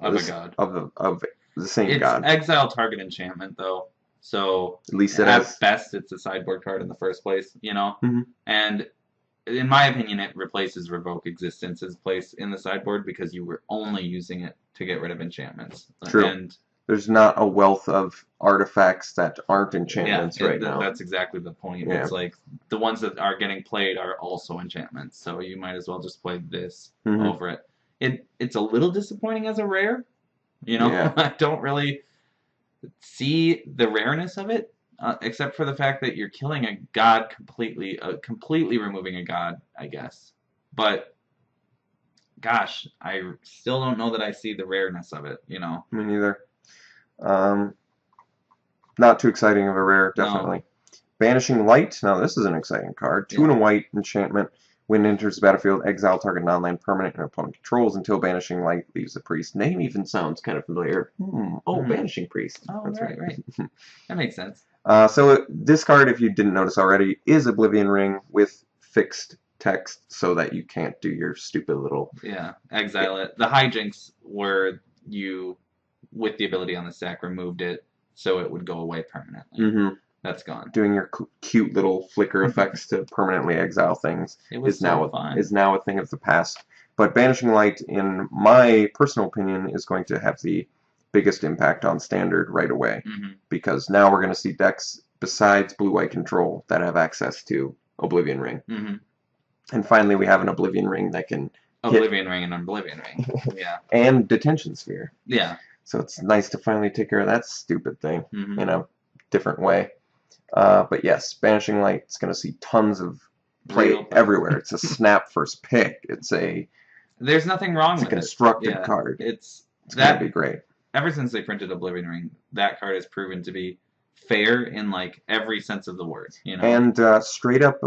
a god. Of the same It's god. exile target enchantment, though. So At least it at has. best, it's a sideboard card in the first place, Mhm. And in my opinion, it replaces Revoke Existence's place in the sideboard because you were only using it to get rid of enchantments. True. And there's not a wealth of artifacts that aren't enchantments right now. That's exactly the point. Yeah. It's like the ones that are getting played are also enchantments, so you might as well just play this over it. It's a little disappointing as a rare. Yeah. I don't really see the rareness of it, except for the fact that you're killing a god completely removing a god, I guess. But gosh, I still don't know that I see the rareness of it. Me neither. Not too exciting of a rare, definitely. No. Banishing Light. Now this is an exciting card. 2 and a white enchantment. When it enters the battlefield, exile target non-land permanent and opponent controls until Banishing Light leaves the priest. Name even sounds kind of familiar. Banishing Priest. Oh, that's right. That makes sense. So this card, if you didn't notice already, is Oblivion Ring with fixed text so that you can't do your stupid little... Yeah, exile it. The hijinks were you, with the ability on the stack, removed it so it would go away permanently. That's gone. Doing your cute little flicker effects to permanently exile things is now a thing of the past. But Banishing Light, in my personal opinion, is going to have the biggest impact on Standard right away. Because now we're going to see decks besides Blue-White Control that have access to Oblivion Ring. And finally, we have an Oblivion Ring that can Oblivion Ring and Oblivion Ring. Yeah. And Detention Sphere. Yeah. So it's nice to finally take care of that stupid thing in a different way. But yes, Banishing Light is going to see tons of play everywhere. It's a snap first pick. There's nothing wrong with it. It's a constructed card. It's going to be great. Ever since they printed Oblivion Ring, that card has proven to be fair in like every sense of the word. And straight up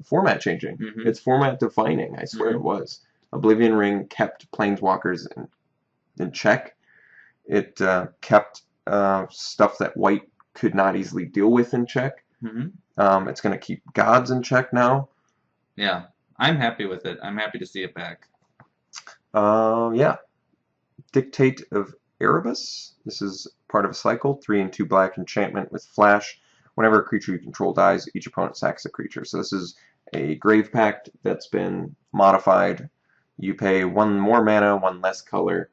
format changing. It's format defining. I swear it was. Oblivion Ring kept Planeswalkers in check. It kept stuff that White could not easily deal with in check. It's going to keep gods in check now. Yeah, I'm happy with it. I'm happy to see it back. Yeah. Dictate of Erebus. This is part of a cycle. 3 and 2 black enchantment with flash. Whenever a creature you control dies, each opponent sacks a creature. So this is a Grave Pact that's been modified. You pay 1 more mana, 1 less color,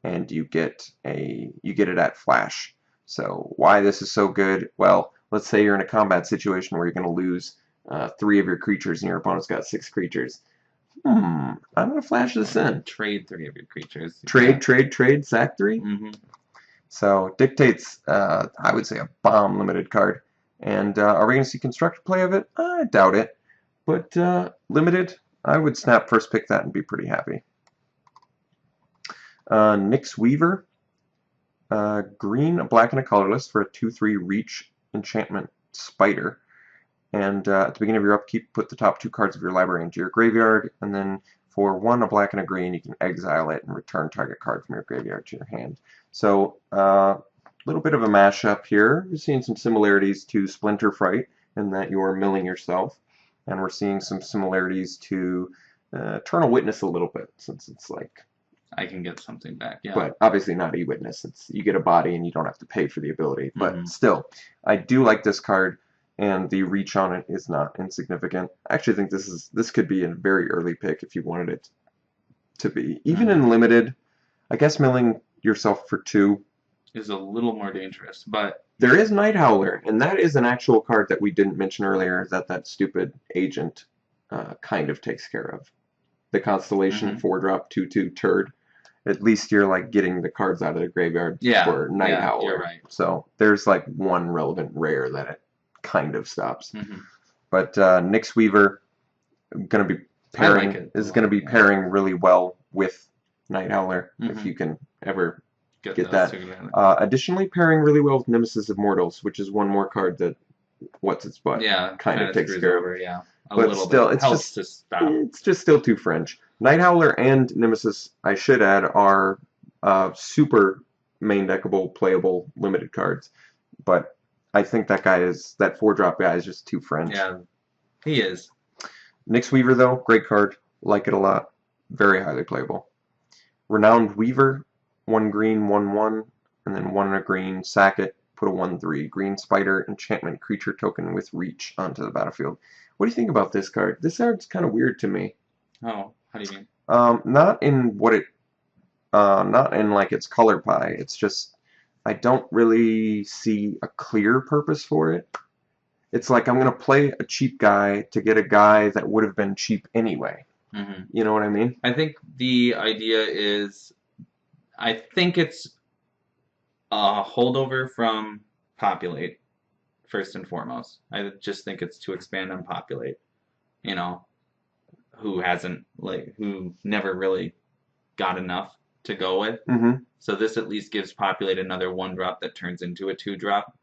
and you get it at flash. So why this is so good? Well, let's say you're in a combat situation where you're going to lose 3 of your creatures and your opponent's got 6 creatures. I'm going to flash this in. Trade 3 of your creatures. Trade, sack 3? So Dictate's, I would say, a bomb limited card. And are we going to see constructed play of it? I doubt it. But limited, I would snap first pick that and be pretty happy. Nyx Weaver. Green, a black, and a colorless for a 2/3 reach enchantment spider. And at the beginning of your upkeep, put the top 2 cards of your library into your graveyard, and then for 1, a black and a green, you can exile it and return target card from your graveyard to your hand. So a little bit of a mashup here. We're seeing some similarities to Splinter Fright in that you're milling yourself, and we're seeing some similarities to Eternal Witness a little bit, since it's like I can get something back, yeah. But obviously not E-Witness. You get a body and you don't have to pay for the ability. But still, I do like this card, and the reach on it is not insignificant. I actually think this could be a very early pick if you wanted it to be. Even in limited, I guess milling yourself for 2 is a little more dangerous. But there is Night Howler, and that is an actual card that we didn't mention earlier that stupid agent kind of takes care of. The Constellation 4-drop 2/2 turd. At least you're like getting the cards out of the graveyard for Night Howler. You're right. So there's like one relevant rare that it kind of stops. But Nyx Weaver going to be pairing pairing really well with Night Howler if you can ever get get those that. two together. Additionally, pairing really well with Nemesis of Mortals, which is one more card that what's its butt Yeah, kind of takes screws care over, of. yeah. A But little still, bit it's helps just to stop. it's just still too French. Night Howler and Nemesis, I should add, are super main deckable, playable, limited cards. But I think that 4-drop guy is just too French. Yeah, he is. Nyx Weaver, though, great card. Like it a lot. Very highly playable. Renowned Weaver, 1 green, 1/1, and then 1 and a green, sack it, put a 1/3. Green Spider, enchantment creature token with reach onto the battlefield. What do you think about this card? This card's kind of weird to me. Oh, how do you mean? Not in what it, not in like its color pie. It's just, I don't really see a clear purpose for it. It's like I'm going to play a cheap guy to get a guy that would have been cheap anyway. Mm-hmm. You know what I mean? I think the idea is, I think it's a holdover from Populate, first and foremost. I just think it's to expand on Populate. You know, who never really got enough to go with. Mm-hmm. So this at least gives Populate another 1-drop that turns into a 2-drop,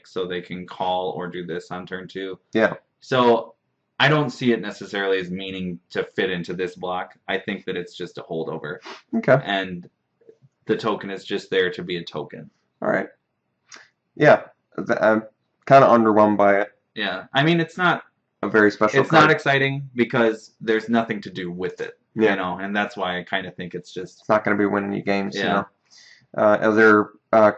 so they can call or do this on turn 2. Yeah. So I don't see it necessarily as meaning to fit into this block. I think that it's just a holdover. Okay. And the token is just there to be a token. All right. Yeah. I'm kind of underwhelmed by it. Yeah. I mean, it's not a very special It's card. not exciting because there's nothing to do with it. Yeah. You know, and that's why I kind of think it's just... It's not going to be winning you games, Yeah. you know. Other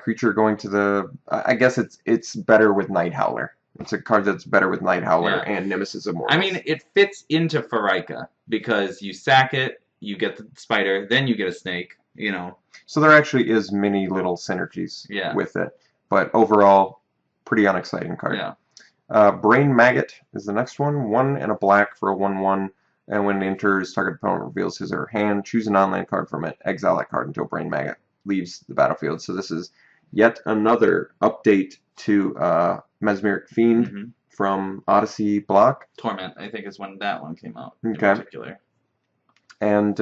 creature going to the... I guess it's better with Night Howler. It's a card that's better with Night Howler and Nemesis of Mortals. I mean, it fits into Farika because you sack it, you get the spider, then you get a snake, you know. So there actually is many little synergies with it. But overall, pretty unexciting card. Yeah. Brain Maggot is the next one. 1 and a black for a 1/1. And when it enters, target opponent reveals his or her hand. Choose an online card from it. Exile that card until Brain Maggot leaves the battlefield. So this is yet another update to Mesmeric Fiend from Odyssey block. Torment, I think, is when that one came out in Okay. particular. And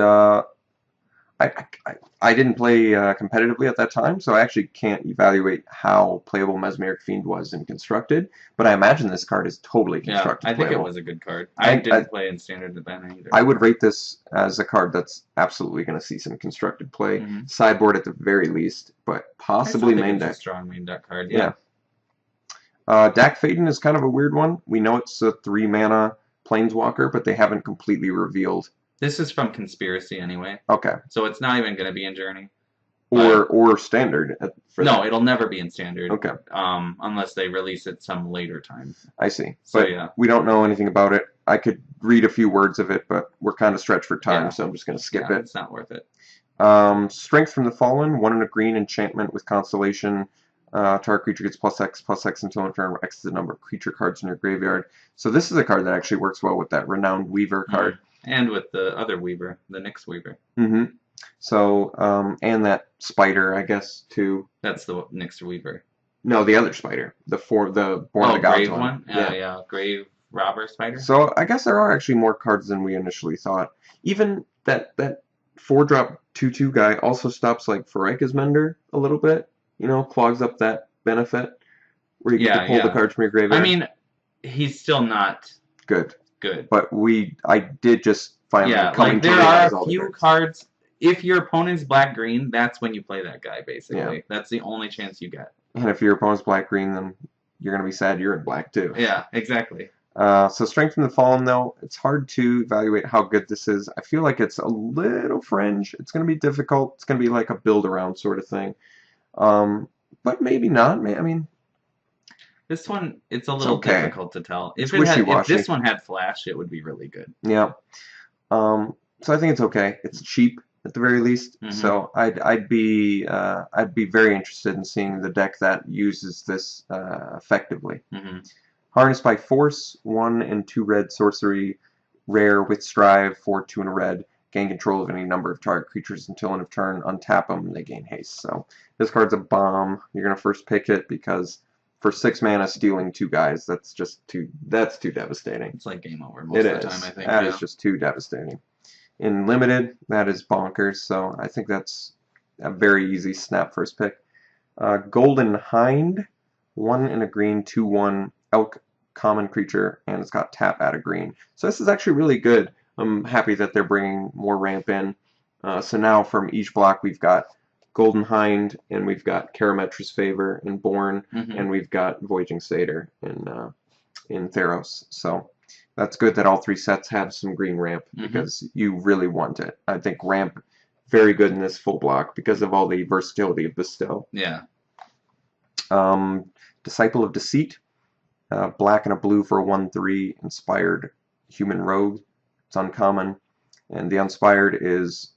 I didn't play competitively at that time, so I actually can't evaluate how playable Mesmeric Fiend was in Constructed, but I imagine this card is totally Constructed I think playable. it was a good card. I didn't play in Standard then either. I would rate this as a card that's absolutely going to see some Constructed play. Sideboard at the very least, but possibly main deck. It's a strong main deck card, Dak Faden is kind of a weird one. We know it's a 3-mana Planeswalker, but they haven't completely revealed. This is from Conspiracy anyway. Okay. So it's not even going to be in Journey. Or Standard. No, it'll never be in Standard. Okay. Unless they release it some later time. I see. So, but we don't know anything about it. I could read a few words of it, but we're kind of stretched for time, so I'm just going to skip it. It's not worth it. Strength from the Fallen, 1 and a green enchantment with Constellation. Target creature gets +X until in turn X is the number of creature cards in your graveyard. So this is a card that actually works well with that Renowned Weaver card. And with the other Weaver, the Nyx Weaver. So, and that Spider, I guess, too. That's the Nyx Weaver. No, the other Spider. The Born of the Gods Grave one? Yeah, Grave Robber Spider. So, I guess there are actually more cards than we initially thought. Even that 4-drop 2/2 guy also stops, like, Farika's Mender a little bit. You know, clogs up that benefit where you get to pull the cards from your graveyard. I mean, he's still not good. But I did just finally like there are a few cards. If your opponent's black-green, that's when you play that guy, basically. Yeah. That's the only chance you get. And if your opponent's black-green, then you're going to be sad you're in black, too. Yeah, exactly. So Strength from the Fallen, though, it's hard to evaluate how good this is. I feel like it's a little fringe. It's going to be difficult. It's going to be like a build-around sort of thing. But maybe not. I mean... This one, it's a little difficult to tell. If this one had Flash, it would be really good. Yeah. So I think it's okay. It's cheap at the very least. So I'd be very interested in seeing the deck that uses this effectively. Harnessed by Force, 1 and 2 red sorcery, rare with Strive, 4/2 and a red. Gain control of any number of target creatures until end of turn. Untap them, they gain haste. So this card's a bomb. You're gonna first pick it because for 6 mana, stealing 2 guys, that's too devastating. It's like game over most of the time, I think. That is just too devastating. In Limited, that is bonkers, so I think that's a very easy snap first pick. Golden Hind, 1 and a green, 2/1 elk common creature, and it's got tap, add a green. So this is actually really good. I'm happy that they're bringing more ramp in. So now from each block we've got Golden Hind, and we've got Karametra's Favor in Born, and we've got Voyaging Satyr in Theros. So that's good that all 3 sets have some green ramp, because you really want it. I think ramp very good in this full block because of all the versatility of Bestow. Yeah. Disciple of Deceit, black and a blue for a 1/3 inspired human rogue. It's uncommon, and the inspired is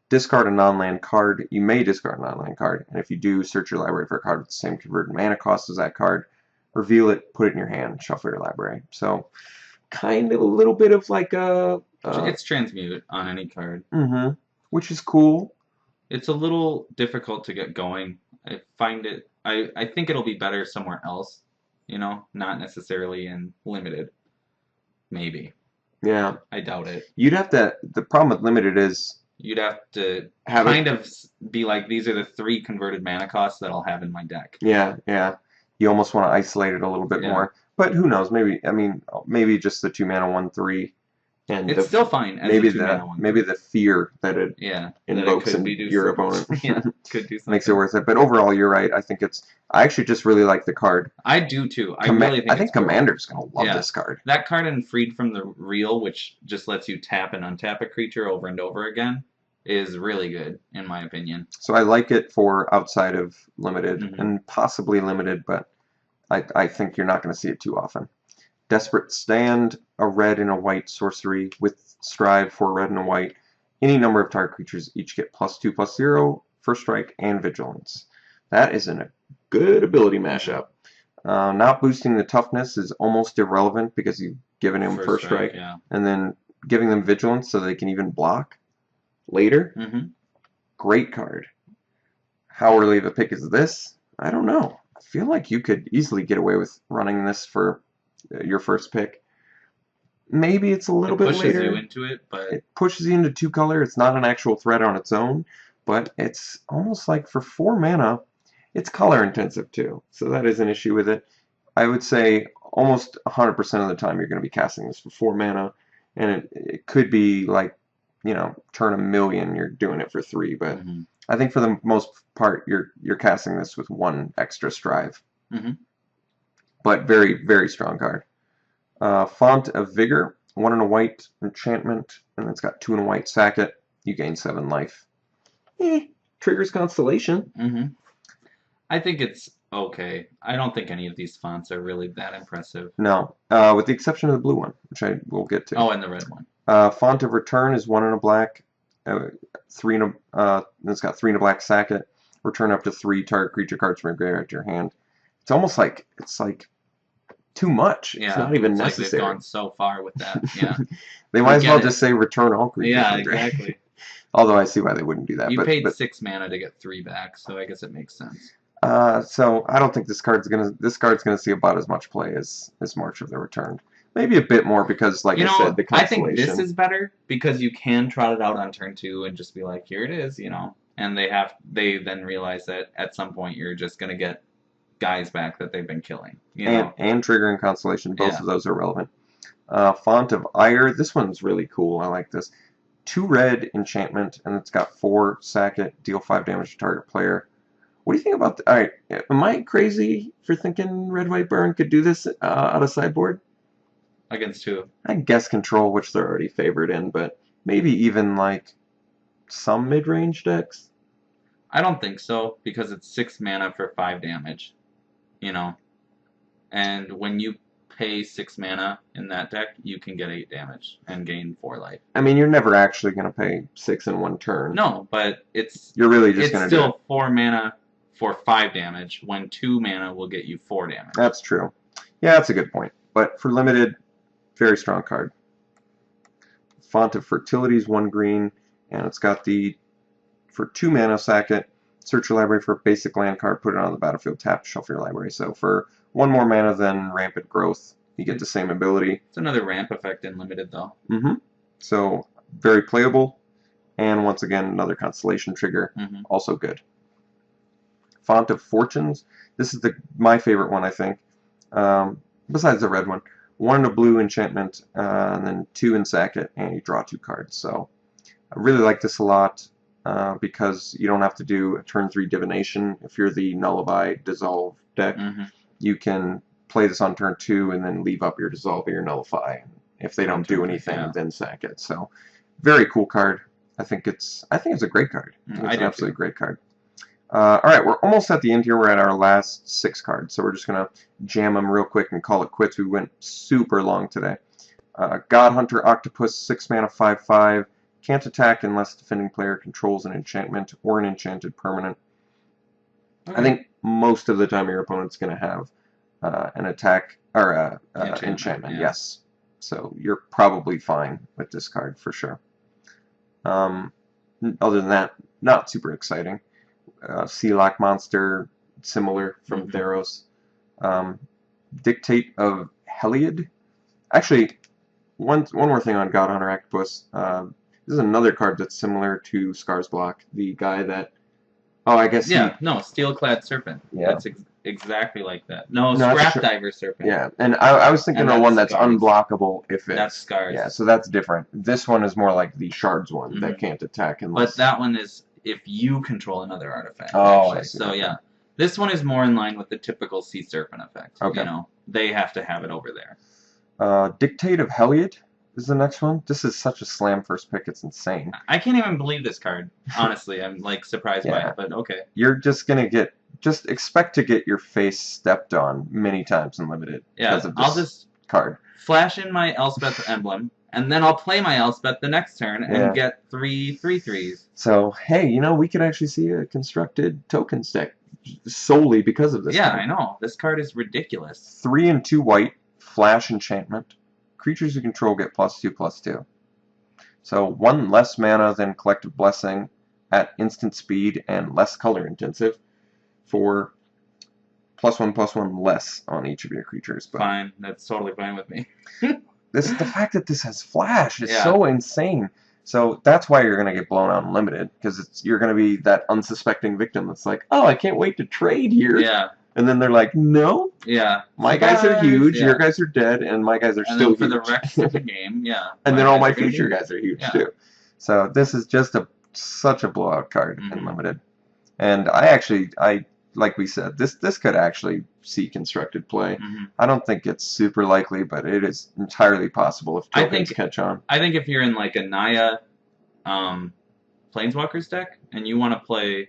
discard a non-land card. You may discard a non-land card, and if you do, search your library for a card with the same converted mana cost as that card. Reveal it, put it in your hand, shuffle your library. So, kind of a little bit of like a. It's transmute on any card. Which is cool. It's a little difficult to get going. I find it. I think it'll be better somewhere else. You know, not necessarily in limited. Maybe. Yeah. I doubt it. You'd have to. The problem with limited is you'd have to have kind of be like, these are the 3 converted mana costs that I'll have in my deck. Yeah, yeah. You almost want to isolate it a little bit more. But who knows? Maybe just the 2 mana 1/3, and it's still fine. As maybe a 2 mana 1/3. Maybe the fear that it invokes in your opponent could do something. makes it worth it. But overall, you're right. I actually just really like the card. I do too. I think Commander's gonna love this card. That card in Freed from the Real, which just lets you tap and untap a creature over and over again, is really good in my opinion. So I like it for outside of limited and possibly limited, but I think you're not going to see it too often. Desperate Stand, a red and a white sorcery with Strive for red and a white. Any number of target creatures each get +2/+0, first strike, and vigilance. That is a good ability mashup. Not boosting the toughness is almost irrelevant because you've given him first strike, and then giving them vigilance so they can even block later. Great card. How early of a pick is this? I don't know. I feel like you could easily get away with running this for your first pick. Maybe it's a little bit later. It pushes you into it, but it pushes you into 2 color. It's not an actual threat on its own, but it's almost like for 4 mana, it's color intensive too. So that is an issue with it. I would say almost 100% of the time you're going to be casting this for 4 mana, and it could be like, you know, turn 1,000,000, you're doing it for 3, but I think for the most part you're casting this with 1 extra Strive. But very, very strong card. Font of Vigor, 1 and a white enchantment, and it's got 2 and a white. Sack it, you gain 7 life. Triggers Constellation. I think it's okay. I don't think any of these fonts are really that impressive. No, with the exception of the blue one, which I will get to. Oh, and the red one. Font of Return is 1 and a black. 3 and a. It's got 3 and a black. Sack it. Return up to 3 target creature cards from your graveyard to your hand. It's almost like too much. Yeah, it's not even it's necessary. Like they've gone so far with that. Yeah. They might as well just say return all creatures. Yeah, exactly. Although I see why they wouldn't do that. You paid 6 mana to get 3 back, so I guess it makes sense. So I don't think this card's gonna see about as much play as March of the Returned. Maybe a bit more because, like I said, the Constellation. I think this is better because you can trot it out on turn 2 and just be like, here it is, you know. And they then realize that at some point you're just gonna get guys back that they've been killing. You know? And Trigger and Constellation, both of those are relevant. Font of Ire, this one's really cool. I like this. 2 red enchantment, and it's got 4 sack it, deal 5 damage to target player. What do you think about alright, am I crazy for thinking Red White Burn could do this out of sideboard? Against who? I guess Control, which they're already favored in, but maybe even like some mid-range decks? I don't think so, because it's 6 mana for 5 damage. You know? And when you pay 6 mana in that deck, you can get 8 damage and gain 4 life. I mean, you're never actually going to pay 6 in 1 turn. No, but you're really just going to do it. It's still 4 mana for 5 damage, when 2 mana will get you 4 damage. That's true. Yeah, that's a good point. But for limited, very strong card. Font of Fertility is 1 green, and it's got for 2 mana, sack it, search your library for a basic land card, put it on the battlefield, tap, shuffle your library. So for 1 more mana than Rampant Growth, you get the same ability. It's another ramp effect in limited, though. So very playable, And once again, another Constellation trigger, Mm-hmm. also good. Font of Fortunes. This is my favorite one, I think. Besides the red one. 1 in a blue enchantment, and then 2 in sack it, and you draw 2 cards. So I really like this a lot because you don't have to do a turn 3 divination. If you're the Nullify Dissolve deck, Mm-hmm. you can play this on turn 2 and then leave up your Dissolve or your Nullify. If they don't do anything, then sack it. So very cool card. I think it's a great card. I think it's an absolutely great card. All right, we're almost at the end here. We're at our last 6 cards, so we're just going to jam them real quick and call it quits. We went super long today. God Hunter Octopus, 6 mana, 5/5. Can't attack unless defending player controls an enchantment or an enchanted permanent. Okay. I think most of the time your opponent's going to have an attack or enchantment, yeah. Yes. So you're probably fine with this card for sure. Other than that, not super exciting. Sea-Lock Monster, similar from Theros. Dictate of Heliod. Actually, one more thing on God Hunter Octopus. This is another card that's similar to Scarsblock. The guy that... Oh, I guess Steel-clad Serpent. Yeah. That's exactly like that. No, Scrap Diver Serpent. Yeah, and I was thinking of one that's unblockable if it's... That's Scars. Yeah, so that's different. This one is more like the Shards one that can't attack unless... But that one is if you control another artifact. Oh, actually. I see. So, yeah. This one is more in line with the typical Sea Serpent effect. Okay. You know, they have to have it over there. Dictate of Heliod is the next one. This is such a slam first pick, it's insane. I can't even believe this card. Honestly, I'm like surprised by it, but okay. You're just gonna expect to get your face stepped on many times in limited because of this I'll just card. Flash in my Elspeth emblem, and then I'll play my Elspeth the next turn and get 3/3/3s. So hey, you know, we could actually see a constructed tokens deck solely because of this. Yeah, card. I know. This card is ridiculous. 3 and 2 white, flash enchantment. Creatures you control get +2/+2. So 1 less mana than Collective Blessing at instant speed and less color intensive for +1/+1 less on each of your creatures. But fine, that's totally fine with me. the fact that this has flash is so insane. So that's why you're going to get blown out in limited, because you're going to be that unsuspecting victim that's like, oh, I can't wait to trade here. Yeah. And then they're like, no. Yeah. My guys are huge, your guys are dead, and my guys are still huge. For the rest of the game, and then all my future guys are huge too. So this is just such a blowout card in limited. And I like we said, this could actually see constructed play. I don't think it's super likely, but it is entirely possible if tokens catch on. I think if you're in like a Naya Planeswalkers deck and you want to play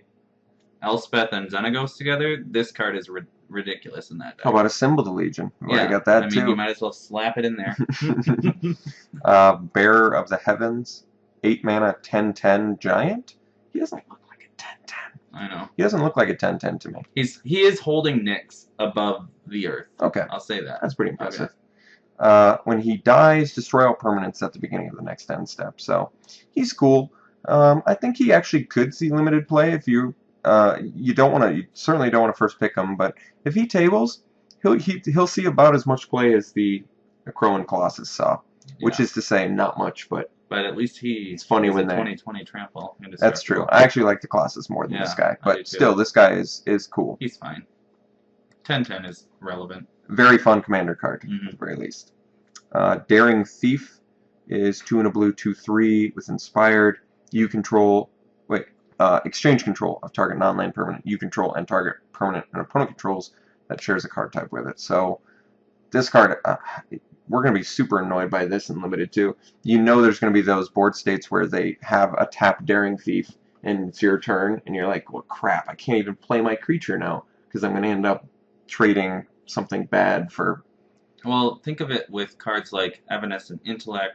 Elspeth and Xenagos together, this card is ridiculous in that deck. How about a Symbol to Legion? I got that too. I mean, you might as well slap it in there. Bearer of the Heavens, 8 mana, 10/10 giant. He doesn't look like a 10/10. I know. He doesn't look like a 10/10 to me. He is holding Nyx above the earth. Okay. I'll say that. That's pretty impressive. Okay. When he dies, destroy all permanents at the beginning of the next end step. So he's cool. I think he actually could see limited play if you you certainly don't want to first pick him, but if he tables, he'll see about as much play as the Crowan Colossus saw, which is to say not much, but at least it's funny when they 20/20 trample. That's true. I actually like the Colossus more than this guy, but still, this guy is cool. He's fine. 10/10 is relevant. Very fun commander card, at the very least. Daring Thief is 2 and a blue, 2/3 with Inspired. You control. Exchange control of target non-land permanent you control and target permanent an opponent controls that shares a card type with it. So this card, we're going to be super annoyed by this in limited too. You know there's going to be those board states where they have a tap Daring Thief and it's your turn and you're like, well crap, I can't even play my creature now because I'm going to end up trading something bad for... Well, think of it with cards like Evanescent Intellect,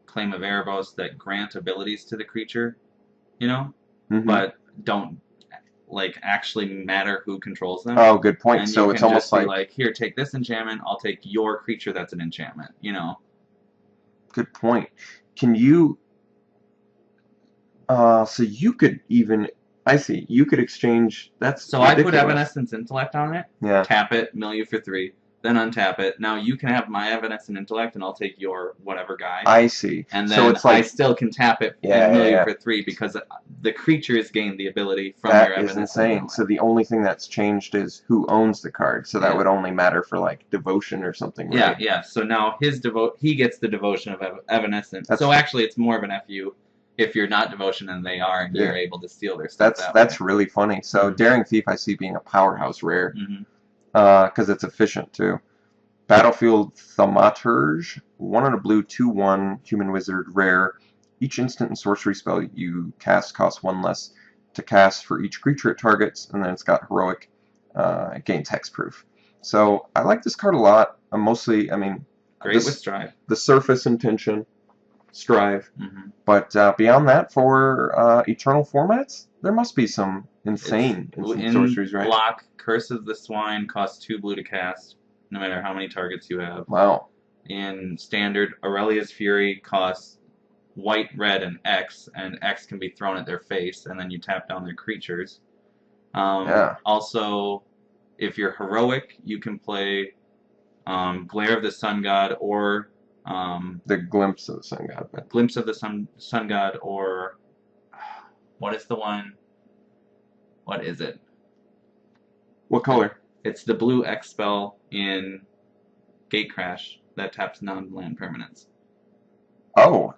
Claim of Erebos that grant abilities to the creature, you know? But don't actually matter who controls them. Oh, good point. And so it's almost like here, take this enchantment. I'll take your creature that's an enchantment. You know. Good point. Can you? So you could even. I see. You could exchange. That's so ridiculous. I put Evanescence Intellect on it. Yeah. Tap it, mill you for 3. then untap it. Now you can have my Evanescent Intellect, and I'll take your whatever guy. I see. And So then it's like I still can tap it Yeah, and mill yeah, you yeah. for 3 because the creatures gain the ability from that your is Evanescent insane. Intellect. So the only thing that's changed is who owns the card. So that Yeah. would only matter for like devotion or something, Yeah, right? yeah. So now he gets the devotion of Evanescent. That's- So actually, it's more of an FU if you're not devotion and they are, and you're Yeah. able to steal their stuff That's way. really funny. So Mhm. Daring Thief I see being a powerhouse rare Mhm. because it's efficient too. Battlefield Thaumaturge, 1 and a blue, 2/1 human wizard rare. Each instant and sorcery spell you cast costs 1 less to cast for each creature it targets, and then it's got heroic. It gains hexproof. So I like this card a lot. Great with Strive. the surface intention, Strive. Mhm. But beyond that, for Eternal formats, there must be some insane instant sorceries, right? Block, Curse of the Swine costs 2 blue to cast, no matter how many targets you have. Wow. In Standard, Aurelia's Fury costs white, red, and X can be thrown at their face, and then you tap down their creatures. Yeah. Also, if you're heroic, you can play Glare of the Sun God or The Glimpse of the Sun God. But Glimpse of the Sun God, or what is the one? What is it? what color? It's the blue X spell in Gatecrash that taps non-land permanents. Oh,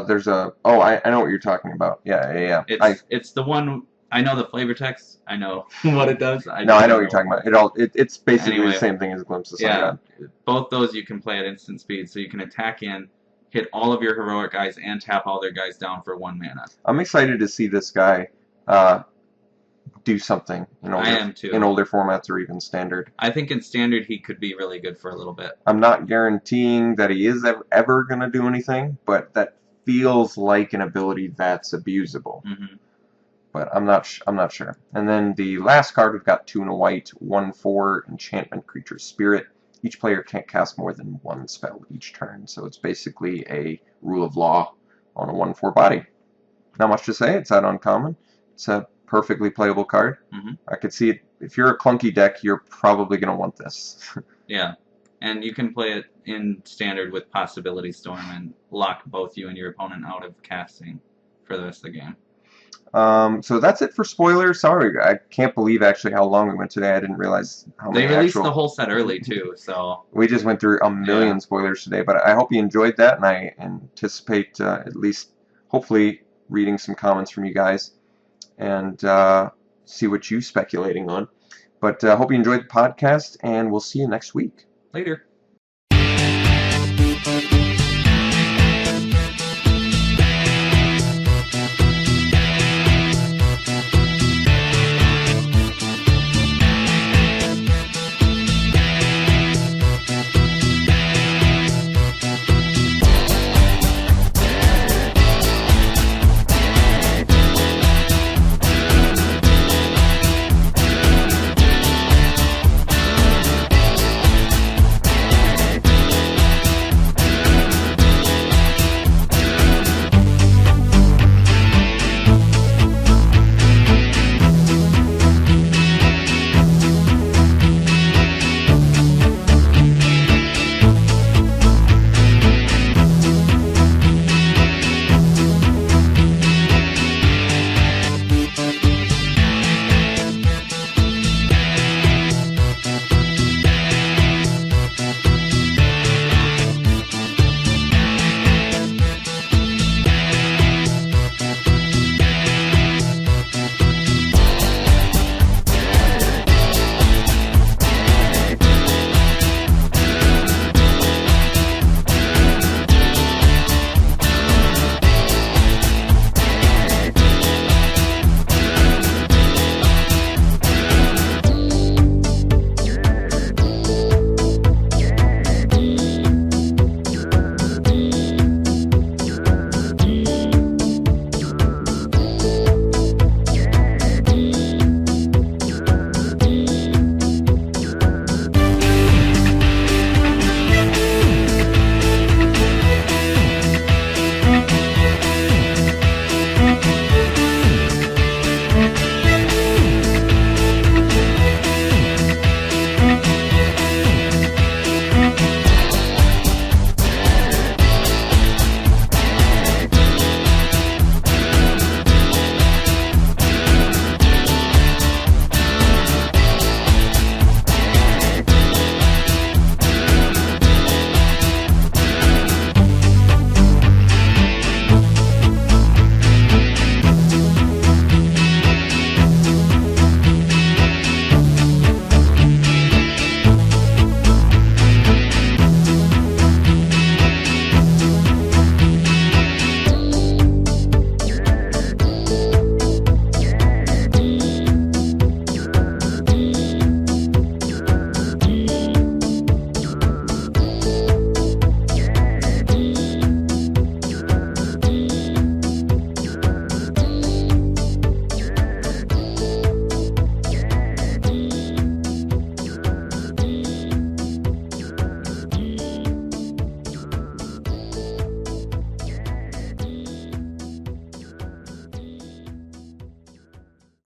there's a. Oh, I know what you're talking about. Yeah. It's the one. I know the flavor text. I know what it does. I know what you're talking about. It's basically Anyway, the same thing as Glimpse of the Sun Yeah, God. both those you can play at instant speed, so you can attack in, hit all of your heroic guys, and tap all their guys down for 1 mana. I'm excited to see this guy do something I am too. in older formats or even Standard. I think in Standard he could be really good for a little bit. I'm not guaranteeing that he is ever going to do anything, but that feels like an ability that's abusable. Mm-hmm. But I'm not sure. And then the last card, we've got 2 and a white, 1/4 enchantment creature spirit. Each player can't cast more than 1 spell each turn, so it's basically a rule of law on a 1/4 body. Not much to say. It's out uncommon. It's a perfectly playable card. Mm-hmm. I could see it. If you're a clunky deck, you're probably going to want this. Yeah, and you can play it in Standard with Possibility Storm and lock both you and your opponent out of casting for the rest of the game. So that's it for spoilers. Sorry, I can't believe actually how long we went today. I didn't realize how many They released the whole set early too, so we just went through a million spoilers today. But I hope you enjoyed that, and I anticipate at least, hopefully, reading some comments from you guys and see what you're speculating on. But I hope you enjoyed the podcast, and we'll see you next week. later.